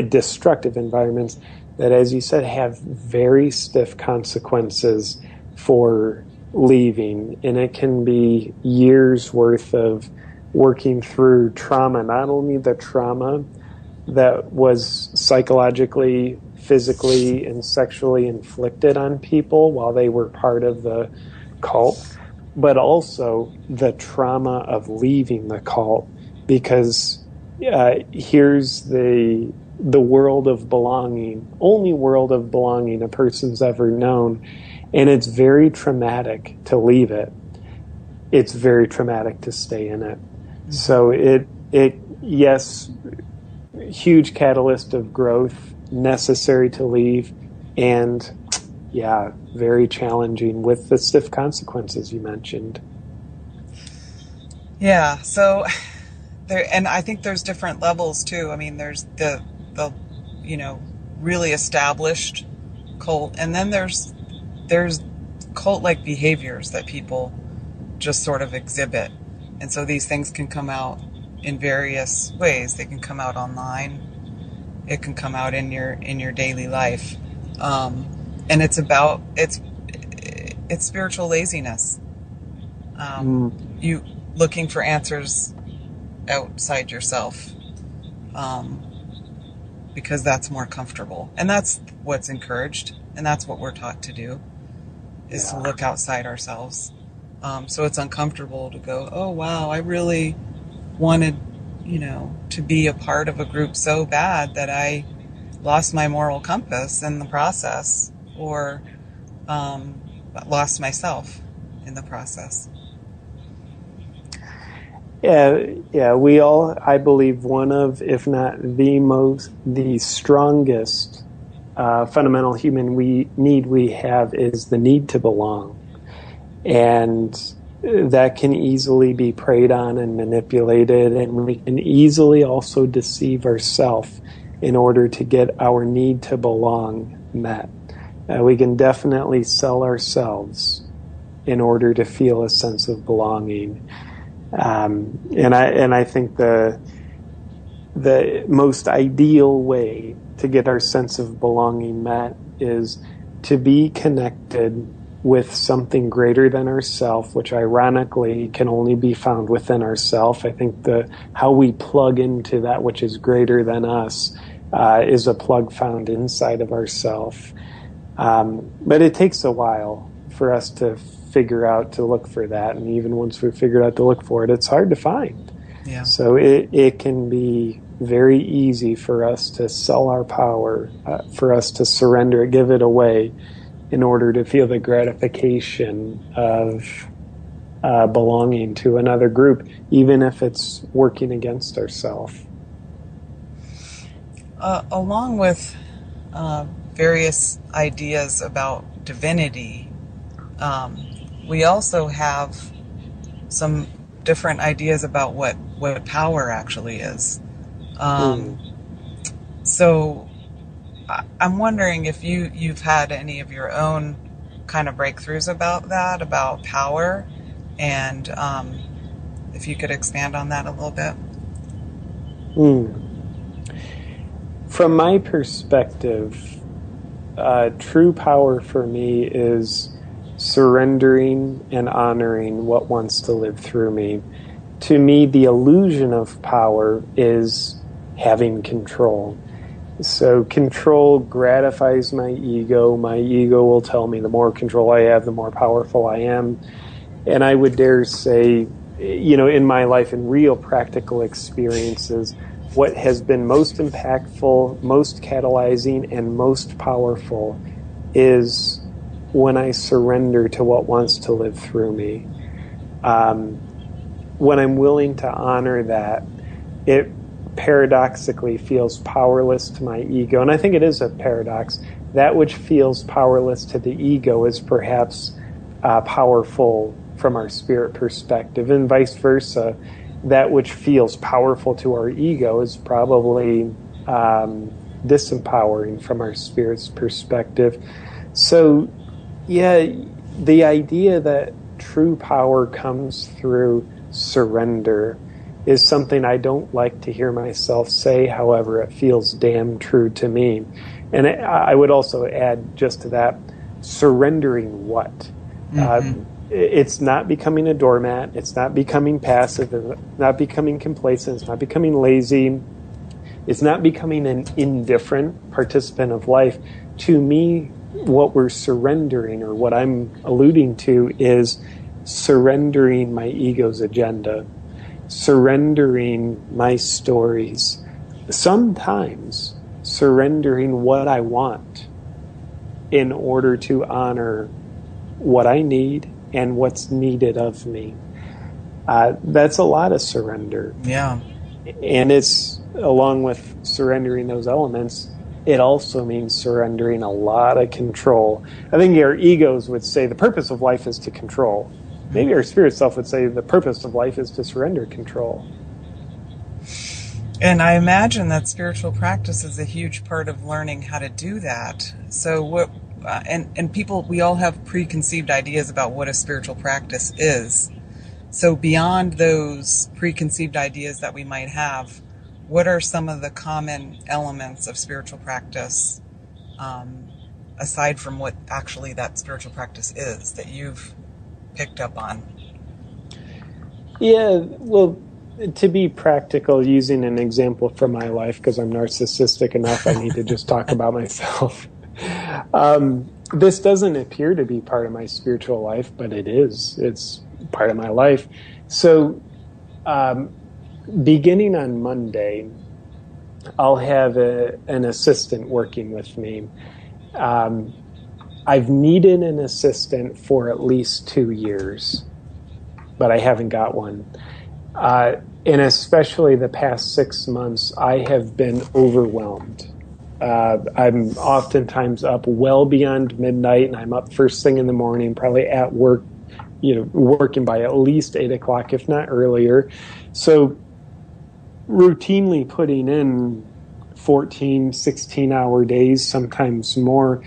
destructive environments that, as you said, have very stiff consequences for leaving. And it can be years worth of working through trauma, not only the trauma that was psychologically, physically, and sexually inflicted on people while they were part of the cult, but also the trauma of leaving the cult, because here's the world of belonging, only world of belonging a person's ever known, and it's very traumatic to leave it. It's very traumatic to stay in it. Mm-hmm. So yes, huge catalyst of growth, necessary to leave, and very challenging with the stiff consequences you mentioned. Yeah, so and I think there's different levels too. I mean, there's the really established cult, and then there's cult-like behaviors that people just sort of exhibit. And so these things can come out in various ways. They can come out online. It can come out in your daily life. And it's spiritual laziness. You looking for answers outside yourself. Because that's more comfortable. And that's what's encouraged. And that's what we're taught to do, is to look outside ourselves. So it's uncomfortable to go, oh, wow, I really wanted, to be a part of a group so bad that I lost my moral compass in the process, or lost myself in the process. Yeah, we all, I believe, one of, if not the strongest fundamental human need we have is the need to belong. And that can easily be preyed on and manipulated, and we can easily also deceive ourselves in order to get our need to belong met. We can definitely sell ourselves in order to feel a sense of belonging. And I think the most ideal way to get our sense of belonging met is to be connected with something greater than ourself, which ironically can only be found within ourself. I think how we plug into that which is greater than us is a plug found inside of ourself. But it takes a while for us to figure out to look for that, and even once we've figured out to look for it, it's hard to find. Yeah. So it can be very easy for us to sell our power, for us to surrender it, give it away, in order to feel the gratification of belonging to another group, even if it's working against ourselves. Along with various ideas about divinity, we also have some different ideas about what power actually is. So I'm wondering if you've had any of your own kind of breakthroughs about that, about power, and if you could expand on that a little bit. From my perspective, true power for me is surrendering and honoring what wants to live through me. To me, the illusion of power is having control. So control gratifies my ego. My ego will tell me the more control I have, the more powerful I am. And I would dare say, in my life, in real practical experiences, what has been most impactful, most catalyzing, and most powerful is when I surrender to what wants to live through me. When I'm willing to honor that, it paradoxically feels powerless to my ego. And I think it is a paradox. That which feels powerless to the ego is perhaps powerful from our spirit perspective, and vice versa. That which feels powerful to our ego is probably disempowering from our spirit's perspective. So, yeah, the idea that true power comes through surrender is something I don't like to hear myself say. However, it feels damn true to me. And I would also add just to that, surrendering what? It's not becoming a doormat. It's not becoming passive. It's not becoming complacent. It's not becoming lazy. It's not becoming an indifferent participant of life. To me, what we're surrendering, or what I'm alluding to, is surrendering my ego's agenda, surrendering my stories, sometimes surrendering what I want in order to honor what I need and what's needed of me. That's a lot of surrender. Yeah. And it's, along with surrendering those elements, it also means surrendering a lot of control. I think our egos would say the purpose of life is to control. Maybe our spirit self would say the purpose of life is to surrender control. And I imagine that spiritual practice is a huge part of learning how to do that. So what, and people, we all have preconceived ideas about what a spiritual practice is. So beyond those preconceived ideas that we might have, what are some of the common elements of spiritual practice, aside from what actually that spiritual practice is, that you've picked up on? Yeah, well, to be practical, using an example from my life, because I'm narcissistic enough, I need to just talk about myself. This doesn't appear to be part of my spiritual life, but it is. It's part of my life. So, beginning on Monday, I'll have an assistant working with me. I've needed an assistant for at least 2 years, but I haven't got one. And especially the past 6 months, I have been overwhelmed. I'm oftentimes up well beyond midnight, and I'm up first thing in the morning, probably at work, working by at least 8 o'clock, if not earlier. So routinely putting in 14, 16-hour days, sometimes more,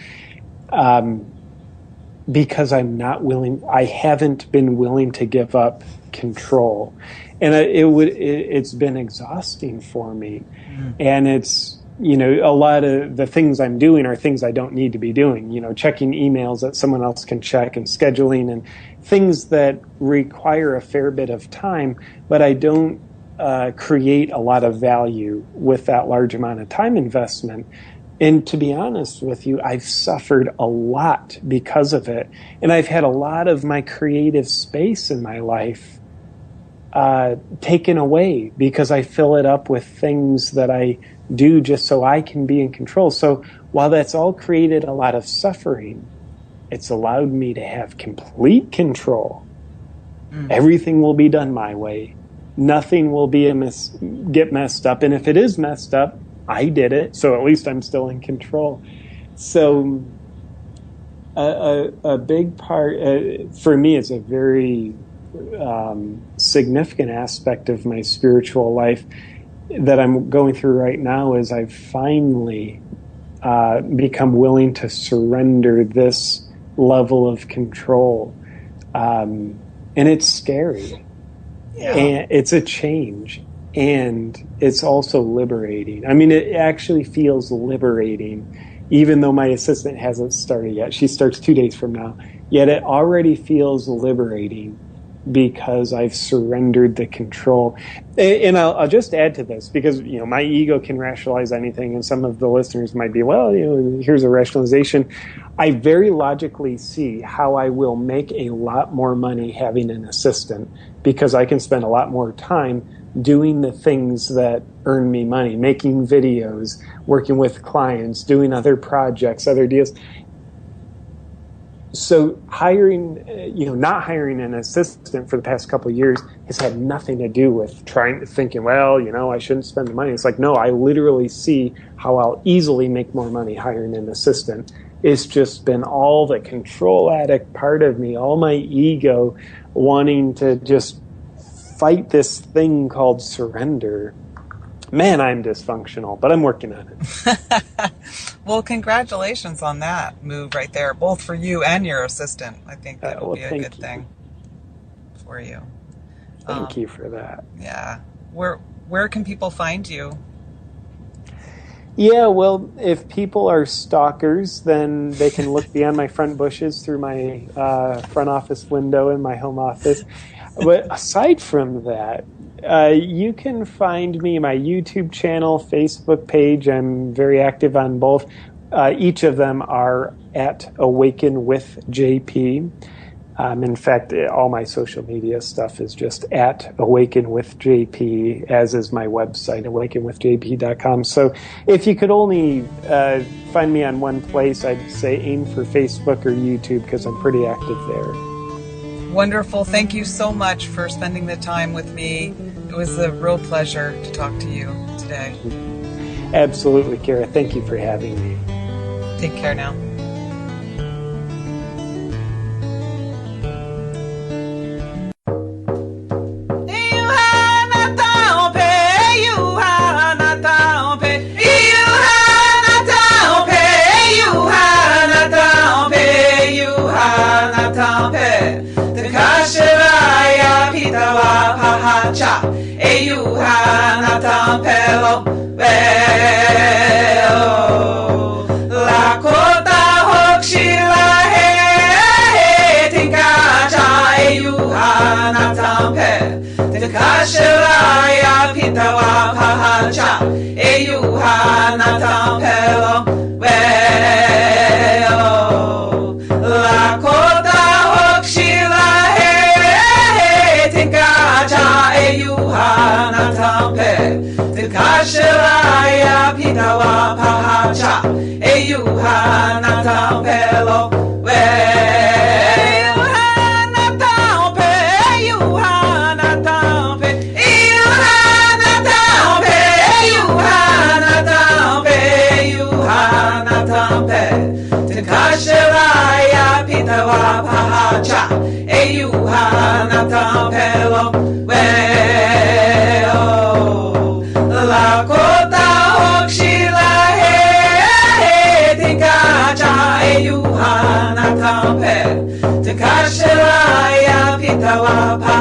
because I haven't been willing to give up control. And it's been exhausting for me. And it's, a lot of the things I'm doing are things I don't need to be doing, checking emails that someone else can check and scheduling and things that require a fair bit of time, but I don't create a lot of value with that large amount of time investment. And to be honest with you, I've suffered a lot because of it. And I've had a lot of my creative space in my life taken away because I fill it up with things that I do just so I can be in control. So while that's all created a lot of suffering, it's allowed me to have complete control. Everything will be done my way. Nothing will get messed up. And if it is messed up, I did it. So at least I'm still in control. So a big part, for me, it's a very significant aspect of my spiritual life that I'm going through right now is I've finally become willing to surrender this level of control. And it's scary. Yeah. And it's a change. And it's also liberating. I mean, it actually feels liberating, even though my assistant hasn't started yet. She starts 2 days from now. Yet it already feels liberating because I've surrendered the control. And I'll just add to this because, my ego can rationalize anything. And some of the listeners might be, well, here's a rationalization. I very logically see how I will make a lot more money having an assistant because I can spend a lot more time doing the things that earn me money, making videos, working with clients, doing other projects, other deals. So not hiring an assistant for the past couple of years has had nothing to do with thinking, well, I shouldn't spend the money. It's like, no, I literally see how I'll easily make more money hiring an assistant. It's just been all the control addict part of me, all my ego wanting to just fight this thing called surrender. Man, I'm dysfunctional, but I'm working on it. Well, congratulations on that move right there, both for you and your assistant. I think that will be a good thing for you. Thank you for that. Yeah. Where can people find you? Yeah, well, if people are stalkers, then they can look beyond my front bushes through my front office window in my home office. But aside from that, you can find me my YouTube channel, Facebook page. I'm very active on both. Each of them are at Awaken with JP. In fact, all my social media stuff is just at Awaken with JP, as is my website, awakenwithjp.com. So if you could only find me on one place, I'd say aim for Facebook or YouTube because I'm pretty active there. Wonderful. Thank you so much for spending the time with me. It was a real pleasure to talk to you today. Absolutely, Kara. Thank you for having me. Take care now.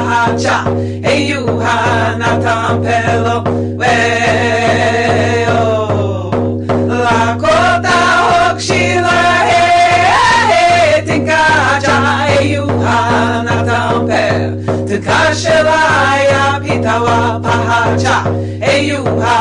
pahacha, eyuha natampelo, weo. Lakota hokshila, he, tinkacha, eyuha natampel, tukashela ya pitawa pahacha, eyuha